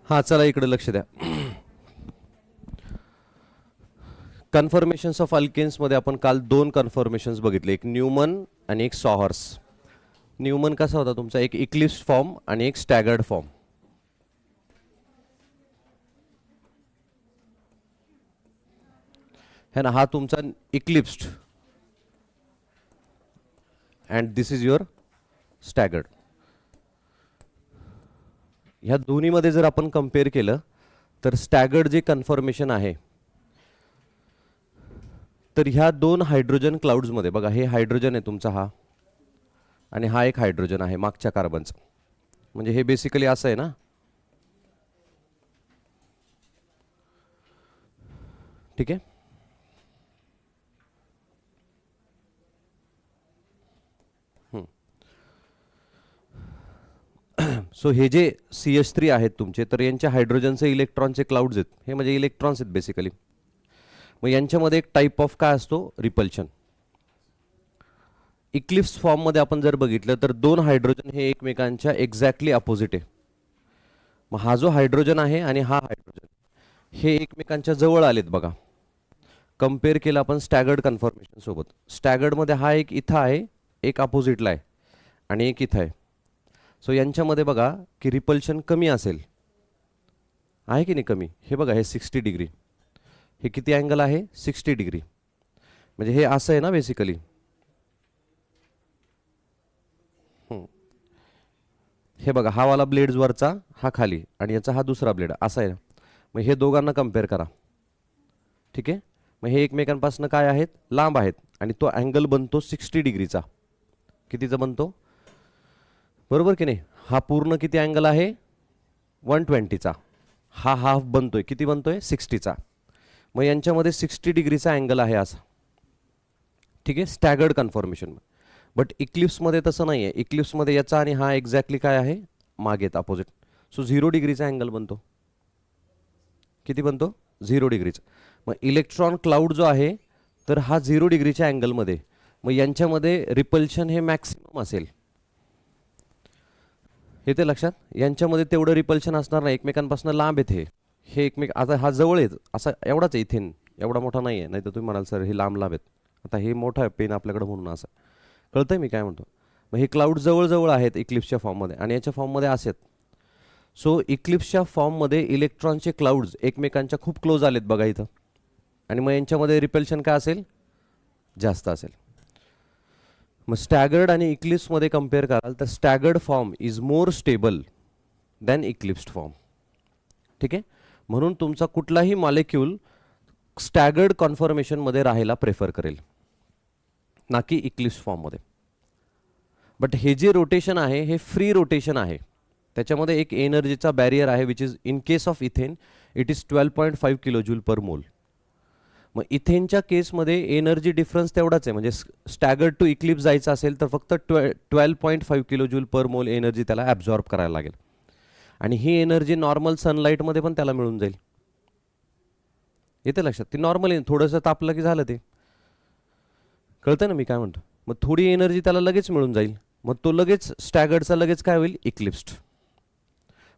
हां चला इकडे लक्ष द्या. कन्फर्मेशन्स ऑफ अल्केन्समध्ये आपण काल दोन कन्फर्मेशन्स बघितले, एक न्यूमन आणि एक सॉहर्स. न्यूमन कसा होता तुमचा, एक इक्लिप्स फॉर्म आणि एक स्टॅगर्ड फॉर्म. है ना, हा तुमचा eclipsed and this is your staggered. ह्या दोन्हीमध्ये जर आपण कम्पेअर केलं तर स्टॅगर्ड जे कन्फर्मेशन आहे, तर ह्या दोन हायड्रोजन क्लाउड्समध्ये बघा, हे हायड्रोजन आहे तुमचा हा, आणि हा एक हायड्रोजन आहे मागच्या कार्बनचा. म्हणजे हे बेसिकली असं आहे ना, ठीक आहे. सो हे जे CH3 आहेत तुमचे, तर यांच्या हायड्रोजनचे इलेक्ट्रॉनचे क्लाउड्स आहेत, हे म्हणजे इलेक्ट्रॉन्स आहेत बेसिकली. मग यांच्यामध्ये एक टाईप ऑफ काय असतो, रिपल्शन. इक्लिप्स फॉर्ममध्ये आपण जर बघितलं तर दोन हायड्रोजन हे एकमेकांच्या एक्झॅक्टली अपोजिट आहे. मग हा जो हायड्रोजन आहे आणि हा हायड्रोजन हे एकमेकांच्या जवळ आलेत बघा. कम्पेअर केलं आपण स्टॅगर्ड कन्फर्मेशन सोबत. स्टॅगर्डमध्ये हा एक इथं आहे, एक अपोजिटला आहे, आणि एक इथं आहे. सो यांच्यामध्ये बघा की रिपल्शन कमी असेल, आहे की नाही कमी. हे बघा, हे 60 डिग्री, हे किती अँगल आहे, 60 डिग्री. म्हणजे हे असं आहे ना बेसिकली. हे बघा, हा वाला ब्लेड्स वरचा, हा खाली, आणि याचा हा दुसरा ब्लेड असा आहे. मग हे दोघांना कम्पेअर करा, ठीक आहे. मग हे एकमेकांपासून काय आहेत, लांब आहेत, आणि तो अँगल बनतो 60 डिग्रीचा. कितीचा बनतो, बरोबर की नाही. हा पूर्ण किती अँगल आहे, 120चा. हा हाफ बनतोय, किती बनतोय, 60चा. मग यांच्यामध्ये 60 डिग्रीचा अँगल आहे असा, ठीक आहे, स्टॅगर्ड कन्फर्मेशन. बट इक्लिप्समध्ये तसं नाही आहे. इक्लिप्समध्ये याचा आणि हा एक्झॅक्टली काय आहे, मागेत अपोजिट. सो 0 डिग्रीचा अँगल बनतो. किती बनतो, 0 डिग्रीचा. मग इलेक्ट्रॉन क्लाउड जो आहे, तर हा 0 डिग्रीच्या अँगलमध्ये. मग यांच्यामध्ये रिपल्शन हे मॅक्सिमम असेल. येते लक्षात, यांच्यामध्ये तेवढं रिपल्शन असणार नाही, एकमेकांपासून लांब येते. हे एकमेक, आता हा जवळ आहे असा, एवढाच आहे इथेन, एवढा मोठा नाही आहे. नाही तर तुम्ही म्हणाल सर हे लांब लांब आहेत. आता हे मोठा आहे पेन आपल्याकडे म्हणून असं कळतंय मी काय म्हणतो. मग हे क्लाउड जवळजवळ आहेत इक्लिप्सच्या फॉर्ममध्ये, आणि याच्या फॉर्ममध्ये असेत. सो इक्लिप्सच्या फॉर्ममध्ये इलेक्ट्रॉनचे क्लाउड्स एकमेकांच्या खूप क्लोज आलेत बघा इथं, आणि मग यांच्यामध्ये रिपल्शन काय असेल, जास्त असेल. मग स्टॅगर्ड आणि इक्लिप्समध्ये कम्पेअर कराल तर staggered form is more stable than eclipsed form, ठीक आहे. म्हणून तुमचा कुठलाही मॉलिक्यूल स्टॅगर्ड कन्फर्मेशनमध्ये राहायला प्रेफर करेल, ना की इक्लिप्स फॉर्ममध्ये. बट हे जे रोटेशन आहे हे फ्री रोटेशन आहे. त्याच्यामध्ये एक एनर्जीचा बॅरियर आहे, which is in case of ethane it is 12.5 kilojoule per mole. मग इथेनच्या केसमध्ये एनर्जी डिफरन्स तेवढाच आहे. म्हणजे स्टॅगर्ड टू इक्लिप्स जायचं असेल तर फक्त 12.5 किलोजूल पर मोल एनर्जी त्याला ॲब्झॉर्ब करायला लागेल, आणि ही एनर्जी नॉर्मल सनलाईटमध्ये पण त्याला मिळून जाईल. येते लक्षात, ती नॉर्मल आहे, थोडंसं तापलं की झालं. ते कळतं ना मी काय म्हणतो. मग थोडी एनर्जी त्याला लगेच मिळून जाईल, मग तो लगेच स्टॅगर्डचा लगेच काय होईल, इक्लिप्स्ड.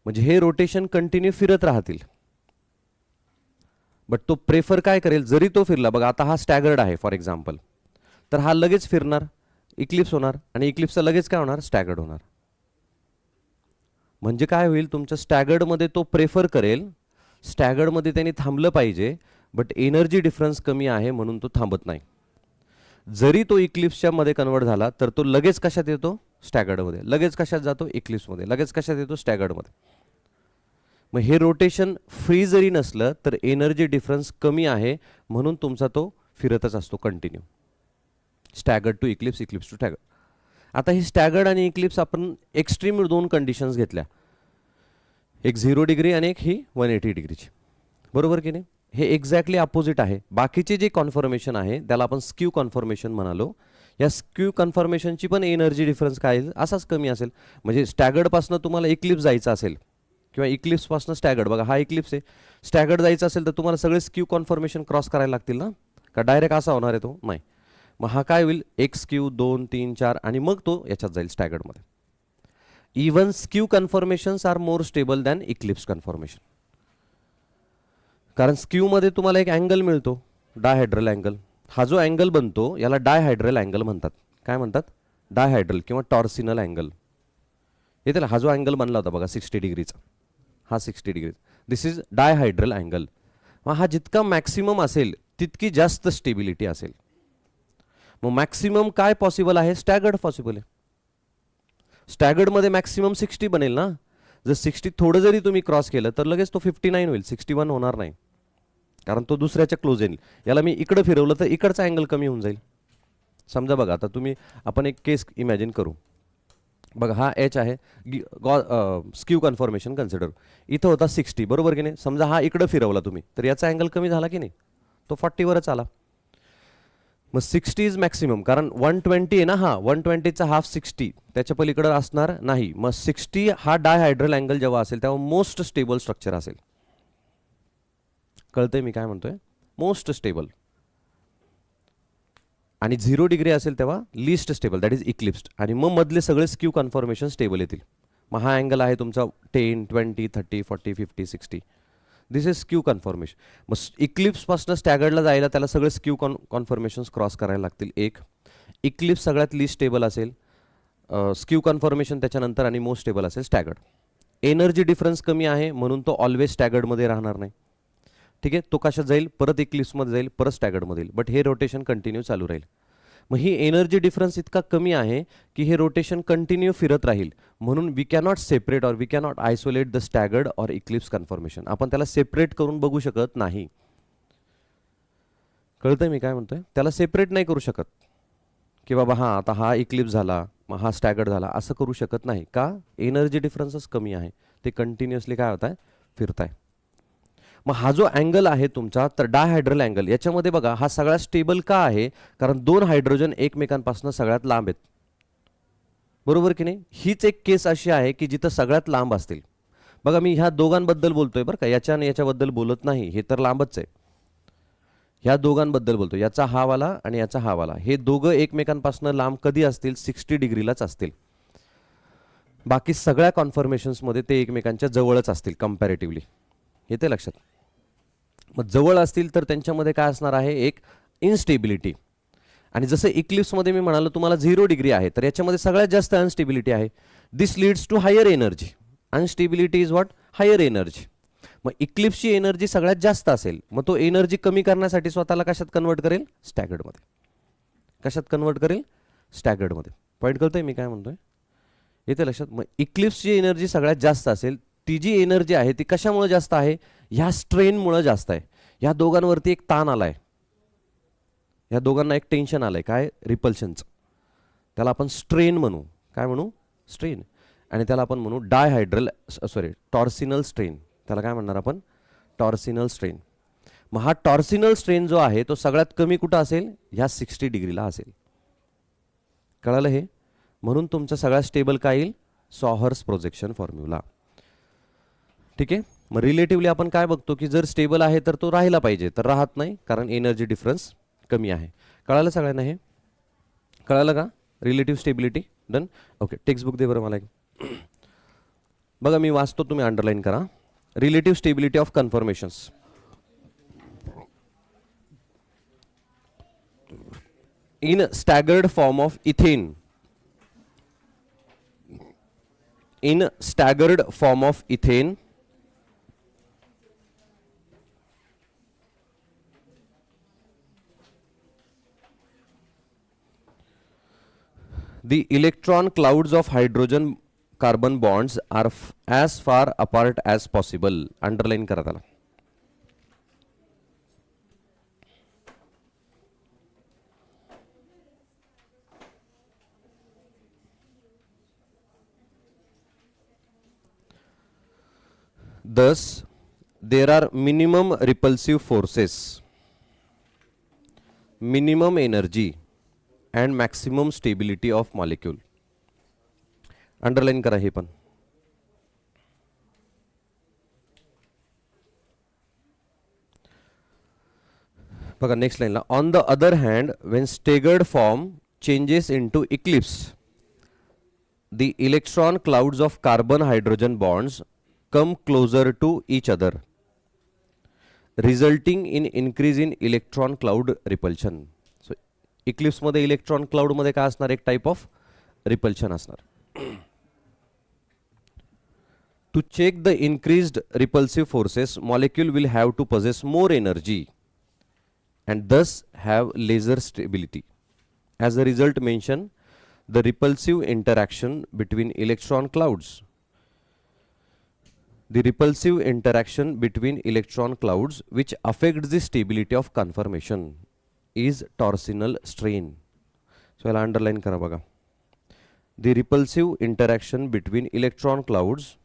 म्हणजे हे रोटेशन कंटिन्यू फिरत राहतील. बट तो प्रेफर काय करेल, जरी तो फिरला, बघा आता हा स्टॅगर्ड आहे फॉर एक्झाम्पल, तर हा लगेच फिरणार, इक्लिप्स होणार, आणि इक्लिप्सचा लगेच काय होणार, स्टॅगर्ड होणार. म्हणजे काय होईल, तुमच्या स्टॅगर्डमध्ये तो प्रेफर करेल, स्टॅगर्डमध्ये त्यांनी थांबलं पाहिजे, बट एनर्जी डिफरन्स कमी आहे म्हणून तो थांबत नाही. जरी तो इक्लिप्सच्या मध्ये कन्वर्ट झाला तर तो लगेच कशात येतो, स्टॅगर्डमध्ये, लगेच कशात जातो, इक्लिप्समध्ये, लगेच कशात येतो, स्टॅगर्डमध्ये. मग हे रोटेशन फ्री जरी नसलं तर एनर्जी डिफरन्स कमी आहे म्हणून तुमचा तो फिरतच असतो continue, staggered to eclipse, eclipse to staggered. आता ही स्टॅगर्ड आणि इक्लिप्स आपण एक्स्ट्रीम दोन कंडिशन्स घेतल्या, एक 0 डिग्री आणि एक ही 180 डिग्रीची, बरोबर की नाही. हे एक्झॅक्टली अपोजिट आहे. बाकीचे जे कन्फर्मेशन आहे त्याला आपण स्क्यू कन्फर्मेशन म्हणालो. या स्क्यू कन्फर्मेशनची पण एनर्जी डिफरन्स काय असाच कमी असेल. म्हणजे स्टॅगर्डपासून तुम्हाला इक्लिप्स जायचं असेल, किंवा इक्लिप्सपासून स्टॅगर्ड, बघा हा इक्लिप्स आहे, स्टॅगर्ड जायचं असेल तर तुम्हाला सगळे स्क्यू कन्फर्मेशन क्रॉस करायला लागतील ना, का डायरेक्ट असा होणार आहे तो, नाही. मग हा काय होईल, एक स्क्यू 2 3 4, आणि मग तो याच्यात जाईल स्टॅगर्डमध्ये. Even skew conformations are more stable than eclipse conformation. कारण स्क्यूमध्ये तुम्हाला एक अँगल मिळतो, डायहायड्रल अँगल. हा जो अँगल बनतो याला डायहायड्रल अँगल म्हणतात. काय म्हणतात? डायहायड्रल किंवा टॉर्सिनल अँगल. येते ना, हा जो अँगल बनला होता बघा 60 डिग्रीचा, हा 60 डिग्री, दिस इज डायहायड्रल अँगल. मग हा जितका मॅक्सिमम असेल तितकी जास्त स्टेबिलिटी असेल. मग मॅक्सिमम काय पॉसिबल आहे? स्टॅगर्ड पॉसिबल आहे. स्टॅगर्डमध्ये मॅक्सिमम 60 बनेल ना. जर 60 थोडं जरी तुम्ही क्रॉस केलं तर लगेच तो 59 होईल, 61 होणार नाही, कारण तो दुसऱ्याच्या क्लोज येईल. याला मी इकडं फिरवलं तर इकडचा अँगल कमी होऊन जाईल. समजा बघा, आता तुम्ही आपण एक केस इमॅजिन करू. बघा हा एच आहे, स्क्यू कन्फॉर्मेशन कन्सिडर. इथं होता 60, बरोबर की नाही. समजा हा इकडं फिरवला तुम्ही तर याचा अँगल कमी झाला की नाही, तो 40वरच आला. मग 60 इज मॅक्सिमम, कारण 120 आहे ना, हा 120चा हाफ 60, त्याच्या पलीकडे असणार नाही. मग 60 हा डायहायड्रल अँगल जेव्हा असेल तेव्हा मोस्ट स्टेबल स्ट्रक्चर असेल. कळतंय मी काय म्हणतोय? Most stable. आणि 0 डिग्री असेल तेव्हा list stable, that is eclipsed. आणि मग मधले सगळे स्क्यू कन्फॉर्मेशन स्टेबल येतील. मग हा अँगल आहे तुमचा 10, 20, 30, 40, 50, 60. दिस इज स्क्यू कन्फॉर्मेशन. मग इक्लिप्सपासून स्टॅगर्डला जायला त्याला सगळे स्क्यू कन्फॉर्मेशन्स क्रॉस करायला लागतील. एक इक्लिप्स सगळ्यात लिस्ट स्टेबल असेल, स्क्यू कन्फॉर्मेशन त्याच्यानंतर, आणि मोस्ट स्टेबल असेल स्टॅगर्ड. एनर्जी डिफरन्स कमी आहे म्हणून तो ऑलवेज स्टॅगर्डमध्ये राहणार नाही. ठीक आहे, तो कशात जाईल? परत इक्लिप्समध्ये जाईल, परत स्टॅगर्डमध्ये येईल. बट हे रोटेशन कंटिन्यू चालू राहील. मग ही एनर्जी डिफरन्स इतका कमी आहे की हे रोटेशन कंटिन्यू फिरत राहील. म्हणून we cannot separate or we cannot isolate the staggered or eclipse conformation. आपण त्याला सेपरेट करून बघू शकत नाही. कळतंय मी काय म्हणतोय? त्याला सेपरेट नाही करू शकत की बाबा हा आता हा इक्लिप्स झाला, मग हा स्टॅगर्ड झाला, असं करू शकत नाही. का? एनर्जी डिफरन्सच कमी आहे. ते कंटिन्युअसली काय होत आहे? फिरताय. मग हा जो अँगल आहे तुमचा, तर डायहायड्रल अँगल, याच्यामध्ये बघा हा सगळ्यात स्टेबल का आहे? कारण 2 हायड्रोजन एकमेकांपासून सगळ्यात लांब आहेत, बरोबर की नाही. हीच एक केस अशी आहे की जिथं सगळ्यात लांब असतील. बघा मी ह्या दोघांबद्दल बोलतोय बरं का, याच्या आणि याच्याबद्दल बोलत नाही, हे तर लांबच आहे. ह्या दोघांबद्दल बोलतो, याचा हा वाला आणि याचा हा वाला. हे दोघं एकमेकांपासून लांब कधी असतील? 60 डिग्रीलाच असतील. बाकी सगळ्या कॉन्फॉर्मेशन्समध्ये ते एकमेकांच्या जवळच असतील कम्पॅरेटिव्हली. येते लक्षात? मग जवळ असतील तर त्यांच्यामध्ये काय असणार आहे? एक इनस्टेबिलिटी. आणि जसं इक्लिप्समध्ये मी म्हणालो तुम्हाला 0 डिग्री आहे, तर याच्यामध्ये सगळ्यात जास्त अनस्टेबिलिटी आहे. This leads to higher energy. Instability is what? Higher energy. मग इक्लिप्सची एनर्जी सगळ्यात जास्त असेल, मग तो एनर्जी कमी करण्यासाठी स्वतःला कशात कन्वर्ट करेल? स्टॅगर्डमध्ये. कशात कन्वर्ट करेल? स्टॅगर्डमध्ये. पॉईंट कळतोय मी काय म्हणतोय? येते लक्षात? मग इक्लिप्सची एनर्जी सगळ्यात जास्त असेल, ती जी एनर्जी आहे ती कशामुळे जास्त आहे? ह्या स्ट्रेनमुळे जास्त आहे. ह्या दोघांवरती एक ताण आलाय, ह्या दोघांना एक टेन्शन आलंय. काय? रिपल्शनचं. त्याला आपण स्ट्रेन म्हणू. काय म्हणू? स्ट्रेन. आणि त्याला आपण म्हणू टॉर्सिनल स्ट्रेन. त्याला काय म्हणणार आपण? Torsional strain. मग हा टॉर्सिनल स्ट्रेन जो आहे तो सगळ्यात कमी कुठं असेल? ह्या 60 डिग्रीला असेल. कळालं हे? म्हणून तुमचं सगळ्यात स्टेबल काय येईल? सॉहर्स प्रोजेक्शन फॉर्म्युला. ठीक आहे. मग रिलेटिव्हली आपण काय बघतो की जर स्टेबल आहे तर तो राहिला पाहिजे, तर राहत नाही कारण एनर्जी डिफरन्स कमी आहे. कळालं सगळ्यांना हे? कळालं का? Relative stability. Done. Okay, textbook दे बरं मला एक. बघा मी वाचतो, तुम्ही अंडरलाईन करा. Relative stability of conformations. In staggered form of ethane. In staggered form of ethane, the electron clouds of hydrogen carbon bonds are as far apart as possible. Underline करा त्याला. Thus, there are minimum repulsive forces, minimum energy and maximum stability of molecule. Underline करा हे पण. बघा next लाईनला. On the other hand, when staggered form changes into eclipse, the electron clouds of carbon hydrogen bonds come closer to each other, resulting in increase in electron cloud repulsion. So eclipse मध्ये electron cloud मध्ये काय असणार, एक type of repulsion असणार. To check the increased repulsive forces, molecule will have to possess more energy and thus have lesser stability. As a result, mention the repulsive interaction between electron clouds. The repulsive interaction between electron clouds which affects the stability of conformation is torsional strain. So I'll underline kara baga. The repulsive interaction between electron clouds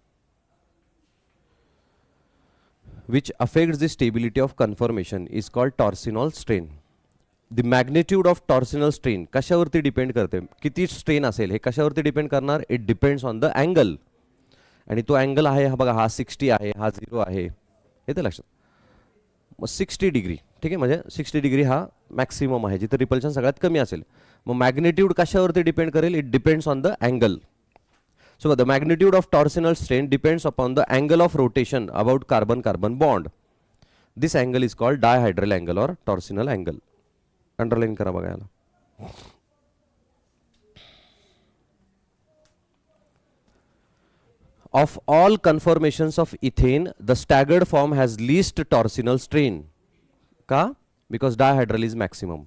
which affects the stability of conformation is called torsional strain. The magnitude of torsional strain कशावरती depend करते, किती strain असेल हे कशावरती depend करणार, it depends on the angle. आणि तो angle आहे हा बघा, हा 60 आहे, हा 0 आहे, येते लक्षात. मग 60 डिग्री ठीक आहे, म्हणजे 60 डिग्री हा मॅक्सिमम आहे जिथे रिपल्शन सगळ्यात कमी असेल. मग मॅग्निट्यूड कशावरती डिपेंड करेल, it depends on the angle. So the magnitude of torsional strain depends upon the angle of rotation about carbon-carbon bond. This angle is called dihedral angle or torsional angle. Underline करा बघा याला. Of all conformations of ethane, the staggered form has least torsional strain. का? Because dihedral is maximum.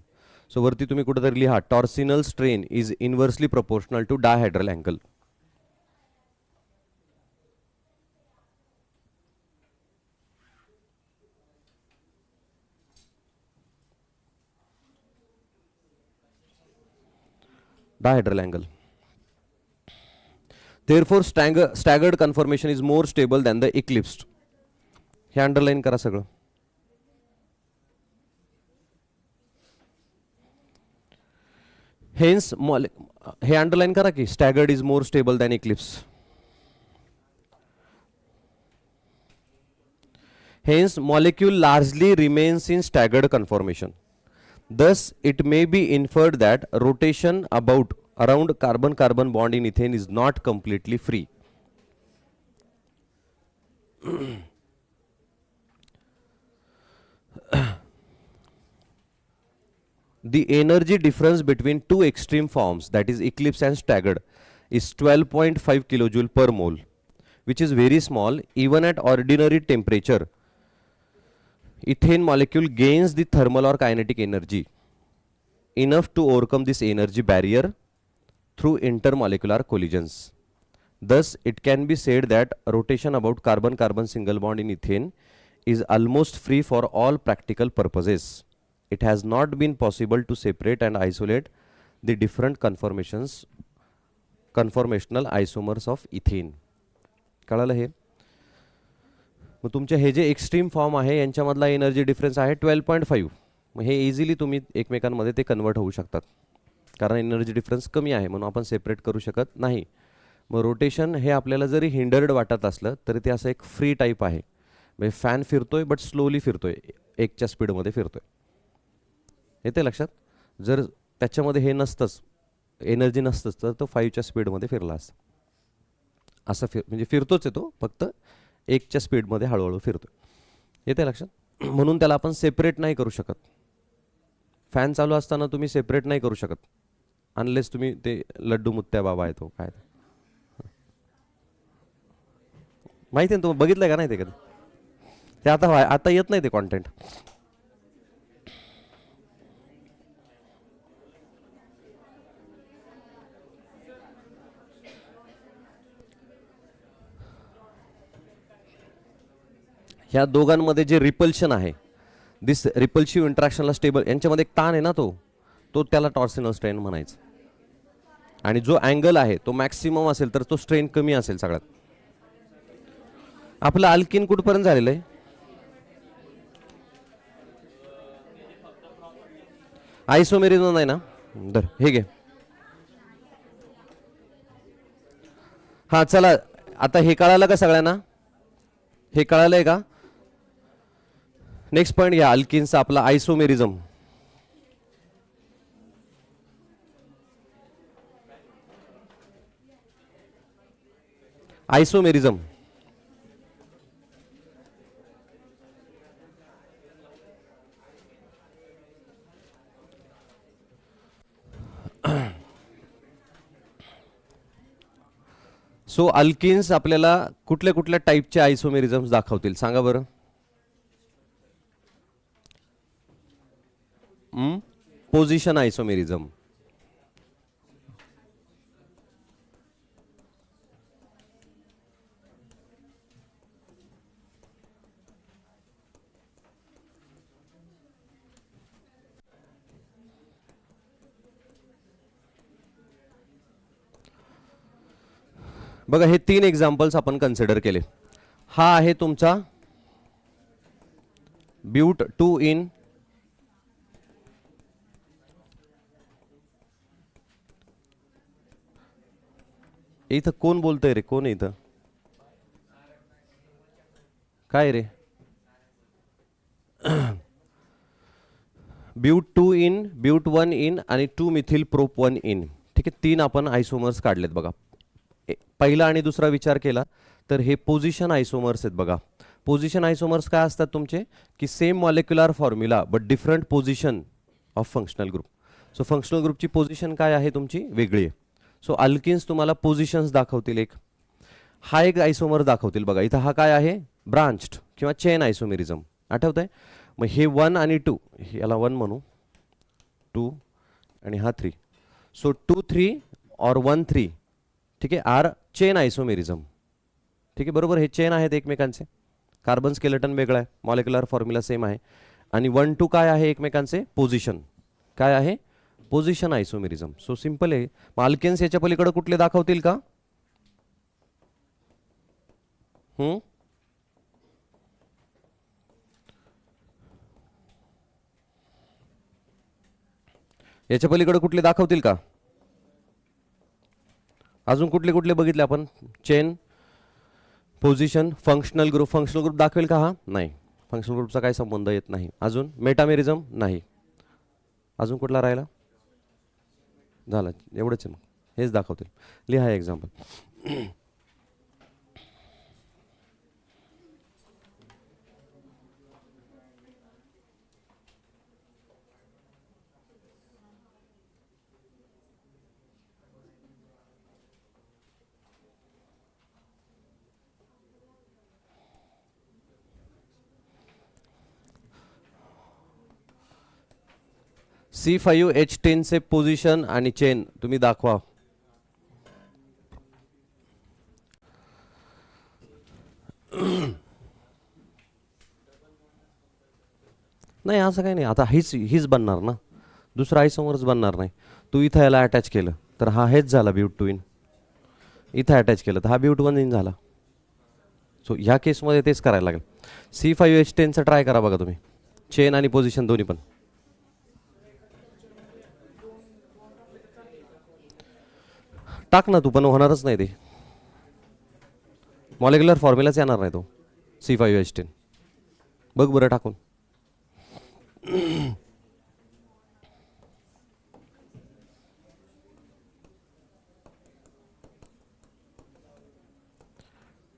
So वरती तुम्ही कुठेतरी लिहा, torsional strain is inversely proportional to dihedral angle. Dihedral angle. Therefore, staggered conformation is more stable than the eclipsed. हे underline करा सगळं. Hence, हे underline करा की staggered is more stable than eclipsed. Hence, molecule largely remains in staggered conformation. Thus, it may be inferred that rotation around carbon-carbon bond in ethane is not completely free. The energy difference between two extreme forms, that is eclipse and staggered, is 12.5 kilojoule per mole, which is very small. Even at ordinary temperature, ethane molecule gains the thermal or kinetic energy enough to overcome this energy barrier through intermolecular collisions. Thus, it can be said that rotation about carbon-carbon single bond in ethane is almost free for all practical purposes. It has not been possible to separate and isolate the different conformational isomers of ethane. कळालं हे? मग तुमचे हे जे extreme form आहे यांच्यामधला energy difference आहे 12.5. मग हे इझिली तुम्ही एकमेकांमध्ये ते कन्वर्ट होऊ शकतात, कारण एनर्जी डिफरन्स कमी आहे म्हणून आपण सेपरेट करू शकत नाही. मग रोटेशन हे आपल्याला जरी हिंडर्ड वाटत असलं तरी ते असं एक फ्री टाईप आहे. म्हणजे फॅन फिरतोय बट स्लोली फिरतोय, 1च्या स्पीडमध्ये फिरतोय. येते लक्षात? जर त्याच्यामध्ये हे नसतंच, एनर्जी नसतंच, तर तो 5च्या स्पीडमध्ये फिरला असता. असं म्हणजे फिरतोच आहे तो, फक्त 1च्या स्पीडमध्ये हळूहळू फिरतो. येते लक्षात? म्हणून त्याला आपण सेपरेट नाही करू शकत. फॅन चालू असताना तुम्ही सेपरेट नाही करू शकत, अनलेस तुम्ही ते लड्डू मुत्त्या बाबा आहे तो काय माहिती आहे, तुम्ही बघितलंय का नाही ते कधी? ते आता येत नाही ते कॉन्टेंट. ह्या दोघांमध्ये जे रिपल्शन आहे, दिस रिपल्सिव्ह इंटरॅक्शनला स्टेबल, यांच्यामध्ये एक ताण आहे ना, तो त्याला टॉर्सिनल स्ट्रेन म्हणायचं. आणि जो अँगल आहे तो मॅक्सिमम असेल तर तो स्ट्रेन कमी असेल सगळ्यात. आपलं अल्किन कुठपर्यंत झालेलं आहे? आयसोमेरिझम नाही ना? धर हे घे. हा चला, आता हे कळालं का सगळ्यांना? हे कळालंय का? नेक्स्ट पॉइंट घ्या, अल्किनचा आपला आयसोमेरिझम. आयसोमेरिझम. सो अल्किन्स आपल्याला कुठल्या कुठल्या टाईपचे आयसोमेरिझम्स दाखवतील सांगा बरं. Position isomerism. बघा हे 3 एक्झाम्पल्स आपण कन्सिडर केले. हा आहे तुमचा ब्यूट 2 इन इथं कोण बोलतंय रे, कोण इथं काय रे. ब्यूट 2 इन, ब्यूट 1 इन आणि 2 मिथिल प्रोप 1 इन. ठीक आहे, 3 आपण आयसोमर्स काढलेत बघा. पहिला आणि दुसरा विचार केला तर हे पोझिशन आयसोमर्स आहेत बघा. पोझिशन आयसोमर्स काय असतात तुमचे की same molecular formula but different position of functional group. So functional ग्रुपची पोझिशन काय आहे तुमची वेगळी आहे. सो अल्किन्स तुम्हाला पोझिशन्स दाखवतील एक. हा एक आयसोमर दाखवतील बघा. इथं हा काय आहे ब्रांच्ड किंवा चेन आयसोमेरिझम. आठवतंय. मग हे 1 आणि 2 याला 1 म्हणू, 2 आणि हा 3. सो 2 3 और 1 3 ठीक आहे आर चेन आयसोमेरिझम. ठीक आहे बरोबर. हे चेन आहेत एकमेकांचे. कार्बन स्केलेटन वेगळं आहे, मॉलिक्युलर फॉर्म्युला सेम आहे. आणि 1 2 काय आहे एकमेकांचे पोझिशन. काय आहे पोझिशन आयसोमेरिझम. सो सिंपल आहे. अल्केन्स याच्या पलीकडे कुठले दाखवतील का. याच्या पलीकडे कुठले दाखवतील का. अजून कुठले कुठले बघितले आपण. Chain, position, functional group. Functional group दाखवेल का हा नाही. फंक्शनल ग्रुपचा काही संबंध येत नाही. अजून मेटामेरिझम नाही. अजून कुठला राहिला झाला एवढंच आहे. मग हेच दाखवतील. लिहा एक्झाम्पल. C5H10 चे पोझिशन आणि चेन तुम्ही दाखवा. नाही असं काही नाही. आता हीच बनणार ना, दुसरा आयसोमर्स बनणार नाही. तू इथं याला अटॅच केलं तर हा हेच झाला ब्यूट 2 इन. इथं अटॅच केलं तर हा ब्यूट 1 इन झाला. सो ह्या केसमध्ये तेच करायला लागेल. C5H10चं ट्राय करा बघा तुम्ही. चेन आणि पोझिशन दोन्ही पण. टाक ना तू, पण होणारच नाही ते. मॉलिक्युलर फॉर्म्युलाच येणार नाही तो C5H10. बघ बरं टाकून.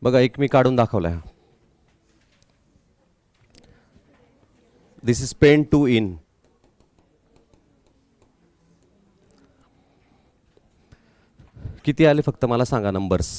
बघा एक मी काढून दाखवलाय. दिस इज पेन 2 इन. किती आले फक्त मला सांगा नंबर्स.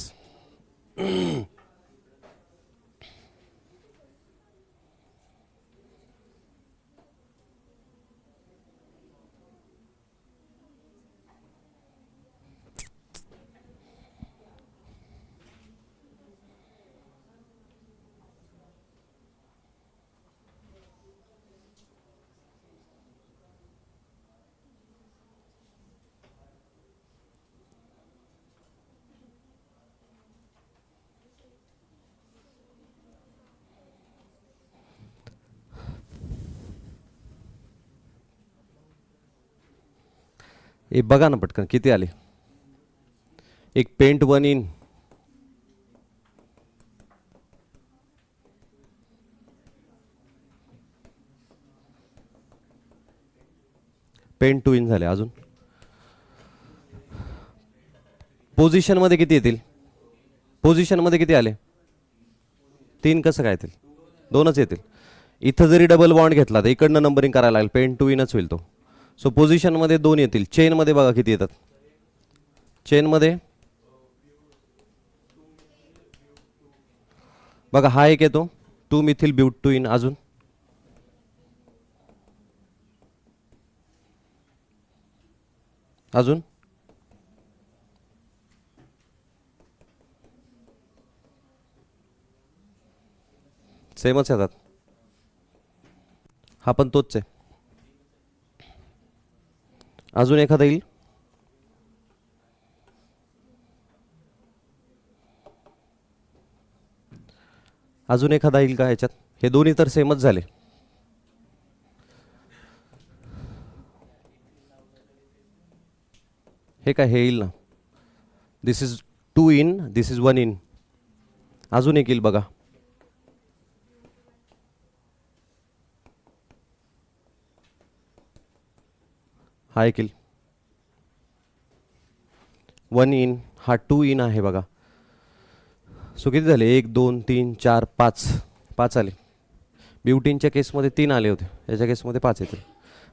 हे बघा ना पटकन किती आले. एक पेंट 1 इन, पेंट 2 इन झाले. अजून पोझिशन मध्ये किती येतील. पोझिशनमध्ये किती आले? 3 कसं काय येतील? 2च येतील. इथं जरी डबल बॉन्ड घेतला तर इकडनं नंबरिंग करायला लागेल, पेन टू इनच होईल तो. सो पोझिशनमध्ये 2 येतील. चेनमध्ये बघा किती येतात? चेनमध्ये बघा हा एक येतो 2 मिथिल ब्यूट 2 इन. अजून अजून सेमच येतात. हा पण तोच आहे. अजून एखादा येईल? अजून एखादा येईल का ह्याच्यात? हे दोन्ही तर सेमच झाले. हे काय हे येईल ना? This is 2 in, this is 1 in. अजून एक येईल बघा. हा एक येईल 1 इन. हा 2 इन आहे बघा. सो किती झाले? 1 2 3 4 5 आले. ब्युटीनच्या केसमध्ये 3 आले होते, याच्या केसमध्ये 5 येतील.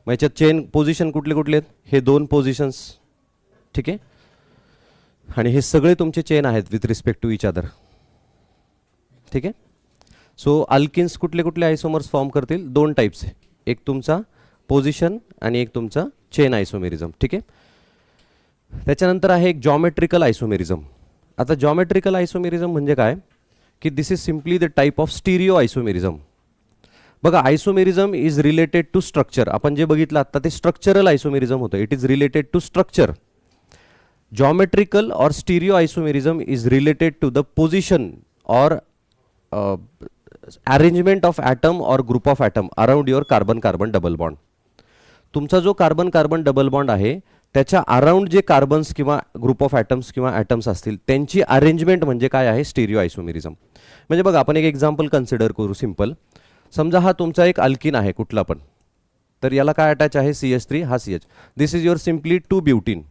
मग याच्यात चेन पोझिशन कुठले कुठले आहेत? हे 2 पोझिशन्स, ठीक आहे. आणि हे सगळे तुमचे चेन आहेत with respect to each other, ठीक आहे. सो अल्किन्स कुठले कुठले आयसोमर्स फॉर्म करतील? 2 टाईप्स आहे. एक तुमचा पोझिशन आणि एक तुमचा चेन आयसोमेरिझम, ठीक आहे. त्याच्यानंतर आहे एक जॉमेट्रिकल आयसोमेरिझम. आता जॉमेट्रिकल आयसोमेरिझम म्हणजे काय की this is simply the type of stereo isomerism. बघा isomerism is related to structure. आपण जे बघितलं आता ते स्ट्रक्चरल आयसोमेरिझम होतं. It is related to structure. Geometrical or stereoisomerism is related to the position or arrangement of atom or group of atom around your carbon-carbon double bond. तुमचा जो carbon carbon double bond आहे त्याच्या around जे carbons किंवा group of atoms किंवा atoms असतील त्यांची arrangement म्हणजे काय आहे? Stereo isomerism. म्हणजे बघा आपण एक एक्झाम्पल कन्सिडर करू सिम्पल. समजा हा तुमचा एक अल्किन आहे कुठला पण, तर याला काय अटॅच आहे? CH3. हा CH. This is your simply 2 butene,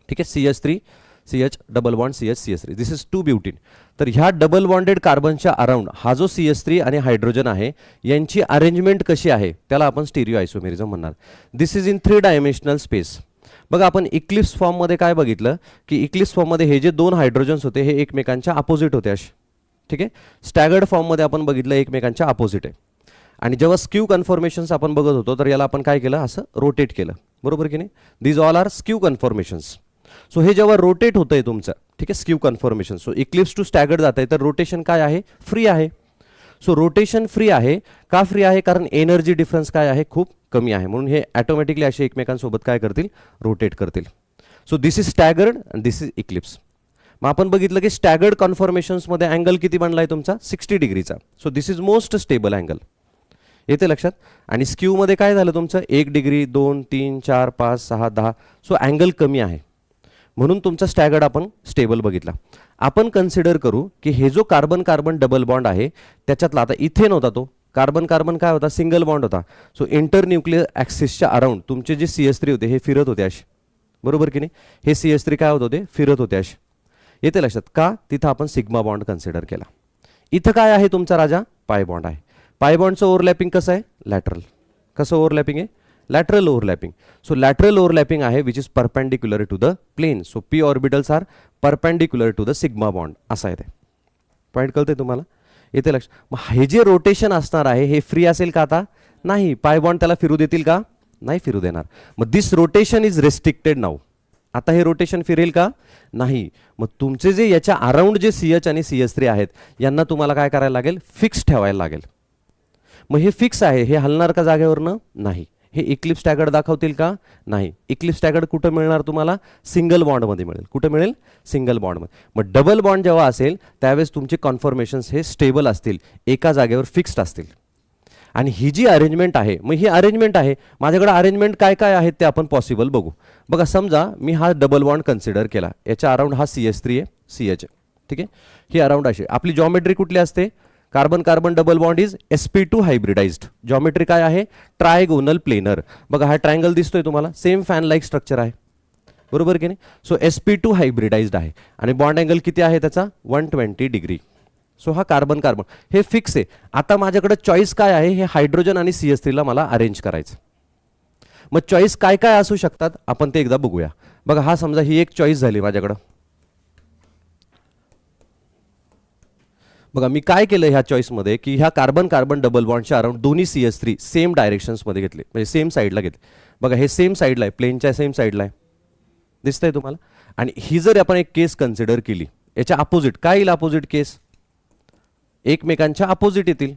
ठीक आहे. CH3 CH double bond CH CH3. This is 2 butene. तर ह्या डबल बॉन्डेड कार्बनच्या अराउंड हा जो CH3 आणि हायड्रोजन आहे यांची अरेंजमेंट कशी आहे त्याला आपण स्टिरिओ आयसोमेरिझम म्हणणार. दिस इज इन 3 डायमेन्शनल स्पेस. बघा आपण इक्लिप्स फॉर्ममध्ये काय बघितलं की इक्लिप्स फॉर्ममध्ये हे जे 2 हायड्रोजन्स होते हे एकमेकांच्या अपोजिट होते असे, ठीक आहे. स्टॅगर्ड फॉर्ममध्ये आपण बघितलं एकमेकांच्या अपोजिट आहे. आणि जेव्हा स्क्यू कन्फॉर्मेशन्स आपण बघत होतो तर याला आपण काय केलं? असं रोटेट केलं, बरोबर की नाही? These all are skew conformations. So हे जेव्हा रोटेट होतंय तुमचं, ठीक आहे, skew conformation. So eclipse to staggered जात आहे तर रोटेशन काय आहे? फ्री आहे. सो रोटेशन फ्री आहे. का फ्री आहे? कारण एनर्जी डिफरन्स काय आहे? खूप कमी आहे. म्हणून हे ऑटोमॅटिकली असे एकमेकांसोबत काय करतील? रोटेट करतील. So this is staggered and this is Eclipse. मग आपण बघितलं की स्टॅगर्ड कन्फॉर्मेशन्समध्ये अँगल किती बनला आहे तुमचा? 60 डिग्रीचा. So this is most stable angle. येते लक्षात? आणि स्क्यूमध्ये काय झालं तुमचं? 1 डिग्री 2 3 4 5 6 10. सो अँगल कमी आहे म्हणून तुमचा स्टॅगर्ड आपण स्टेबल बघितला. आपण कन्सिडर करू की हे जो कार्बन कार्बन डबल बॉन्ड आहे त्याच्यातला आता इथेन होता तो कार्बन कार्बन काय होता? सिंगल बॉन्ड होता. सो इंटरन्यूक्लियर ॲक्सिसच्या अराउंड तुमचे जे CH3 होते हे फिरत होते असे, बरोबर की नाही? हे CH3 काय होत होते? फिरत होते असे. येते लक्षात? का? तिथं आपण सिग्मा बॉन्ड कन्सिडर केला. इथं काय आहे तुमचा राजा? पाय बॉन्ड आहे. पाय बॉन्डचं ओव्हरलॅपिंग कसं आहे? लॅटरल. कसं ओव्हरलॅपिंग आहे? Lateral overlapping. So lateral overlapping आहे which is perpendicular to the plane. So P orbitals are perpendicular to the sigma bond. असं आहे ते. पॉईंट कळतंय तुम्हाला? येते लक्ष? मग हे जे रोटेशन असणार आहे हे फ्री असेल का? आता नाही. पाय बॉन्ड त्याला फिरू देतील का? नाही फिरू देणार. मग दिस रोटेशन इज रेस्ट्रिक्टेड नाऊ. आता हे रोटेशन फिरेल का? नाही. मग तुमचे जे याच्या अराउंड जे CH आणि CH3 आहेत यांना तुम्हाला काय करायला लागेल? फिक्स ठेवायला लागेल. मग हे फिक्स आहे, हे हलणार का जागेवरनं? नाही. हे इक्लिप्स स्टॅगर्ड दाखवतील का? नाही. इक्लिप्स स्टॅगर्ड कुठं मिळणार तुम्हाला? सिंगल बॉन्डमध्ये मिळेल. कुठं मिळेल? सिंगल बॉन्डमध्ये. मग डबल बॉन्ड जेव्हा असेल त्यावेळेस तुमचे कन्फॉर्मेशन्स हे स्टेबल असतील, एका जागेवर फिक्स्ड असतील. आणि ही जी अरेंजमेंट आहे, मग ही अरेंजमेंट आहे, माझ्याकडे अरेंजमेंट काय काय आहेत ते आपण पॉसिबल बघू. बघा समजा मी हा डबल बॉन्ड कन्सिडर केला, याच्या अराउंड हा CH3 आहे, CH आहे, ठीक आहे. ही अराउंड अशी आपली जॉमेट्री कुठली असते? Carbon carbon double bond is sp2 hybridised. Geometry काय आहे? Trigonal planar. बघा हा ट्रायंगल दिसतोय तुम्हाला? सेम फॅन लाईक स्ट्रक्चर आहे. बरोबर की नाही. सो sp2 हायब्रिडाइज्ड आहे आणि बॉन्ड अँगल किती आहे त्याचा 120 डिग्री. सो हा कार्बन कार्बन हे फिक्स आहे. आता माझ्याकडे चॉईस काय आहे, हे हायड्रोजन आणि CH3 ला मला अरेंज करायचं. मग चॉईस काय काय असू शकतात आपण ते एकदा बघूया. बघा हा समजा ही एक चॉईस झाली माझ्याकडं. बघा मी काय केलं ह्या चॉईसमध्ये की ह्या कार्बन कार्बन डबल बॉन्डच्या अराउंड दोन्ही CH3 सेम डायरेक्शन्समध्ये घेतले, म्हणजे सेम साईडला घेतले. बघा हे सेम साईडला आहे, प्लेनच्या सेम साईडला आहे, दिसतंय तुम्हाला. आणि ही जर आपण एक केस कन्सिडर केली, याच्या अपोजिट काय येईल, अपोजिट केस एकमेकांच्या अपोजिट येतील,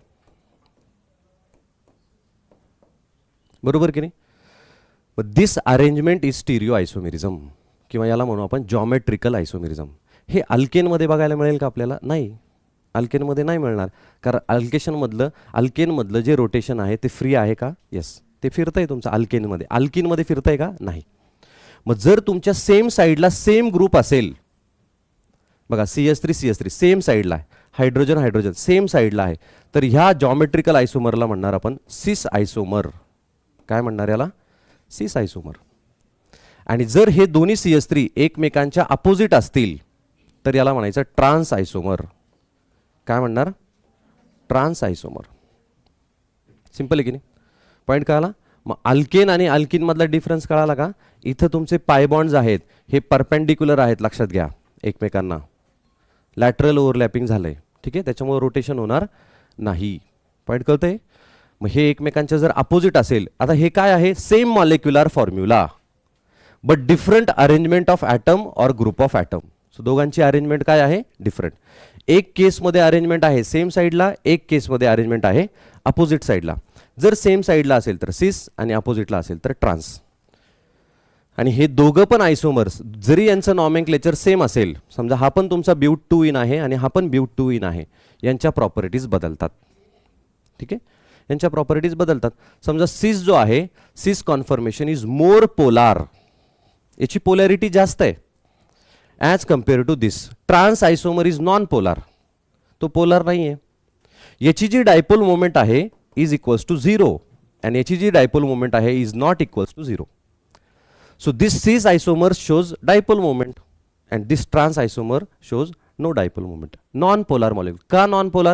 बरोबर की नाही. दिस अरेंजमेंट इज स्टिरिओ आयसोमेरिझम किंवा याला म्हणू आपण जॉमेट्रिकल आयसोमेरिझम. हे अल्केनमध्ये बघायला मिळेल का आपल्याला? नाही, अल्केनमध्ये नाही मिळणार. कारण अल्केनमधलं जे रोटेशन आहे ते फ्री आहे का? येस, ते फिरतंय तुमचं अल्केनमध्ये. अल्किनमध्ये फिरतंय का? नाही. मग जर तुमच्या सेम साईडला सेम ग्रुप असेल, बघा CH3 सेम साईडला आहे, हायड्रोजन हायड्रोजन सेम साईडला आहे, तर ह्या जॉमेट्रिकल आयसोमरला म्हणणार आपण सिस आयसोमर. काय म्हणणार याला? सिस आयसोमर. आणि जर हे दोन्ही CH3 एकमेकांच्या अपोजिट असतील तर याला म्हणायचं ट्रान्स आयसोमर. काय म्हणणार? ट्रान्स आयसोमर. सिंपल आहे की नाही? पॉईंट कळाला? मग अल्केन आणि अल्किन मधला डिफरन्स कळाला का? इथं तुमचे पाय बॉन्ड्स आहेत हे परपेंडिक्युलर आहेत, लक्षात घ्या, एकमेकांना लॅटरल ओव्हरलॅपिंग झालंय, ठीक आहे, त्याच्यामुळे रोटेशन होणार नाही. पॉईंट कळतंय? मग हे एकमेकांच्या जर अपोजिट असेल, आता हे काय आहे, same molecular formula but different arrangement of atom or group of atom. So दोघांची अरेंजमेंट काय आहे? डिफरंट. एक केसमध्ये अरेंजमेंट आहे सेम साईडला, एक केसमध्ये अरेंजमेंट आहे अपोजिट साईडला. जर सेम साईडला असेल तर सिस आणि अपोजिटला असेल तर ट्रान्स. आणि हे दोघं पण आयसोमर्स जरी यांचं नॉमेनक्लेचर सेम असेल, समजा हा पण तुमचा ब्यूट 2 इन आहे आणि हा पण ब्यूट 2 इन आहे, यांच्या प्रॉपर्टीज बदलतात, ठीक आहे, यांच्या प्रॉपर्टीज बदलतात. समजा सिस जो आहे, cis conformation is more polar, याची पोलॅरिटी जास्त आहे as compare to this. Trans isomer is non polar, तो पोलार नाही आहे. याची जी डायपोल मोमेंट आहे इज इक्वल्स टू 0 आणि याची जी डायपोल मोमेंट आहे is not equals to 0. So this cis isomer shows dipole moment and this trans isomer shows no dipole moment. Non-polar molecule. का non-polar?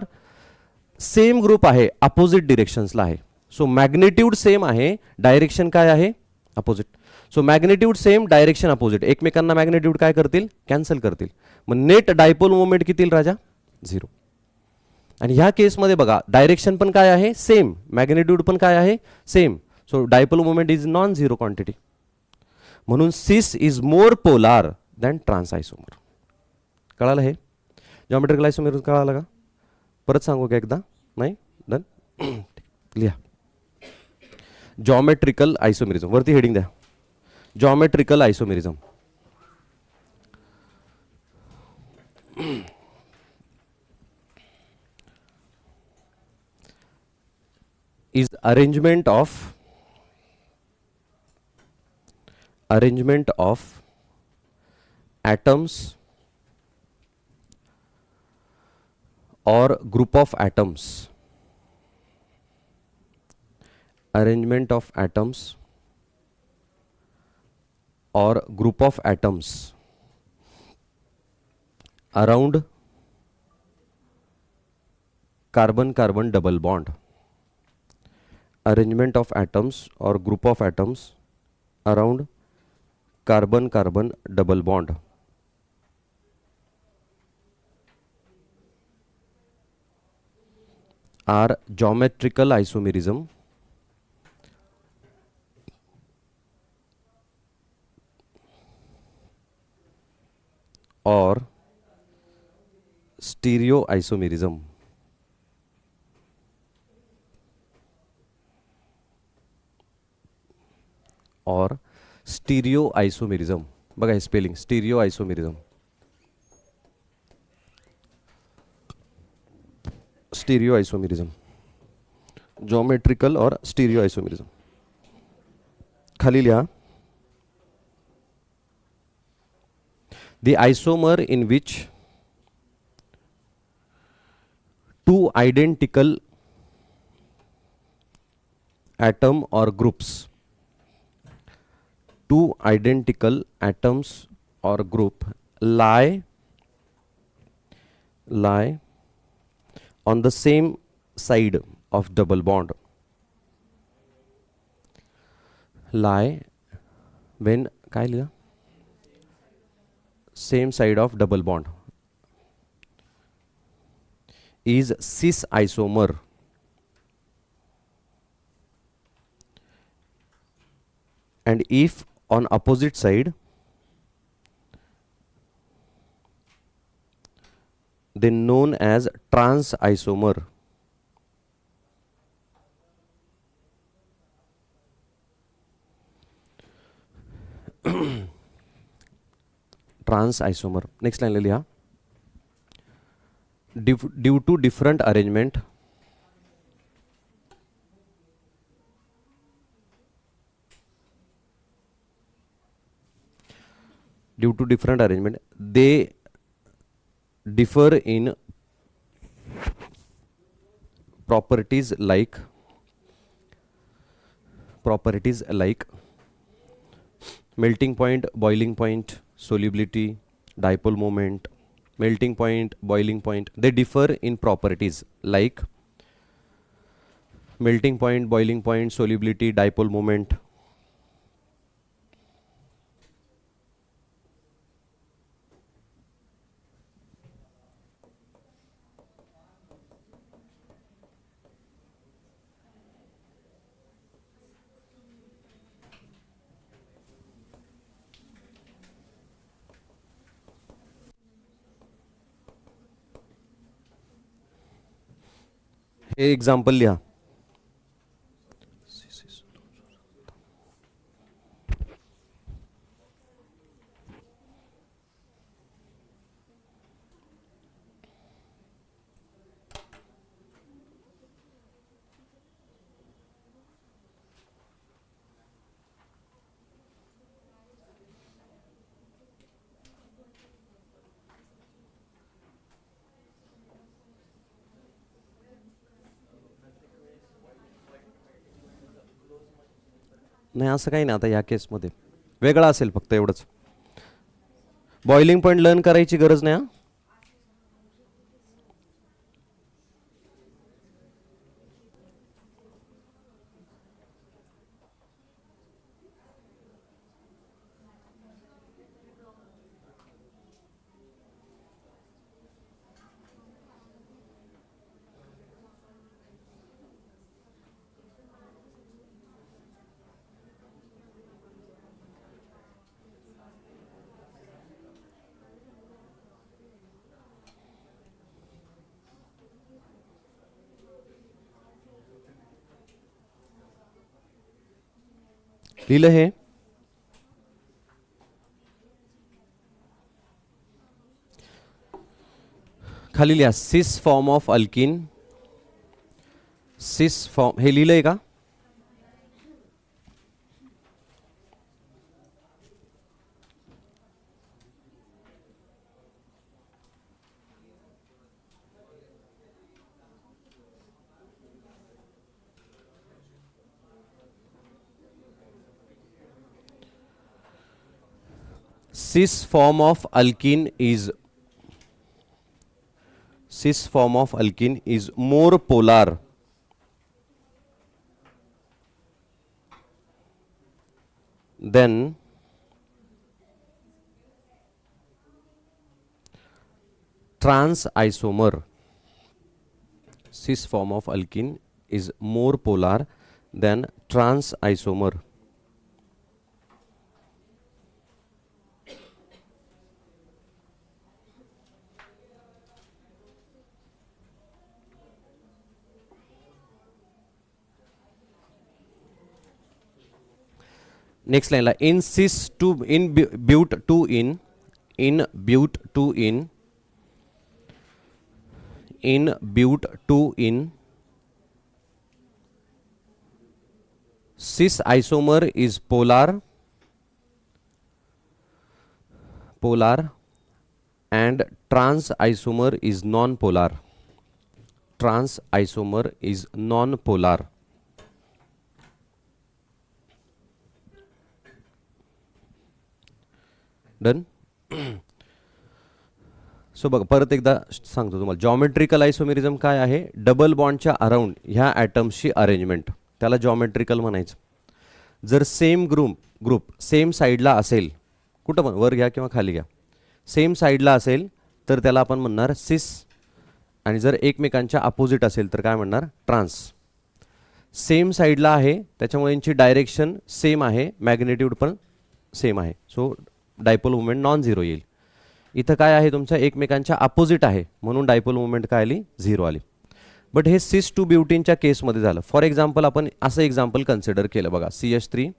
सेम ग्रुप आहे, opposite डिरेक्शन्सला आहे. So magnitude same आहे, direction काय आहे? Opposite. So magnitude same, direction opposite, एकमेकांना magnitude काय करतील? Cancel करतील. मग नेट डायपोल मोमेंट किती येईल राजा? 0. आणि ह्या केसमध्ये बघा डायरेक्शन पण काय आहे? सेम, मॅग्निट्यूड पण काय आहे? Same. So dipole moment is non zero quantity. म्हणून cis is more polar than trans isomer. कळालं? हे जॉमेट्रिकल आयसोमेरिझम कळालं का? परत सांगू का एकदा? नाही? डन. लिहा जॉमेट्रिकल आयसोमेरिझम, वरती हेडिंग द्या, geometrical isomerism. Is arrangement of atoms or group of atoms, arrangement of atoms or group of atoms around carbon carbon double bond. Arrangement of atoms or group of atoms around carbon carbon double bond are geometrical isomerism or stereoisomerism. Or stereo isomerism. बघा हे spelling, stereo isomerism, stereo isomerism, geometrical or stereo isomerism. खाली लिहा, the isomer in which two identical atom or groups two identical atoms or group lie on the same side of double bond. Lie when काय लिहा same side of double bond is cis isomer and if on opposite side then known as trans isomer. Trans isomer. Next line ले लिया. Due to different arrangement they differ in properties like melting point, boiling point, solubility, dipole moment. Melting point, boiling point, they differ in properties like melting point, boiling point, solubility, dipole moment. हे example लिहा. नाही असं काही नाही. आता या केसमध्ये वेगळा असेल फक्त एवढंच. बॉइलिंग पॉईंट लर्न करायची गरज नाही. लिहिलं हे. खाली लिहा cis form of alkene. Cis form हे लिहिलंय का? cis form of alkene is more polar than trans isomer. Cis form of alkene is more polar than trans isomer. Next line, in cis 2 in but 2 in but 2 in but 2 in cis isomer is polar and trans isomer is non-polar. Trans isomer is non-polar. Done. So बघा परत एकदा सांगतो तुम्हाला, geometrical isomerism काय आहे, double बॉन्डच्या around ह्या ॲटम्सची arrangement, त्याला geometrical म्हणायचं. जर सेम ग्रुप सेम साईडला असेल, कुठं पण वर घ्या किंवा खाली घ्या, सेम साईडला असेल तर त्याला आपण म्हणणार सिस, आणि जर एकमेकांच्या अपोजिट असेल तर काय म्हणणार, ट्रान्स. सेम साईडला आहे त्याच्यामुळे यांची डायरेक्शन सेम आहे, मॅग्नेट्यूड पण सेम आहे, so dipole movement non zero येईल. इथं काय आहे तुमच्या एकमेकांच्या अपोजिट आहे म्हणून डायपोल मुवमेंट काय आली, झिरो आली. बट हे सिस टू ब्युटीनच्या केसमध्ये झालं. फॉर एक्झाम्पल आपण असं एक्झाम्पल कन्सिडर केलं बघा, CH3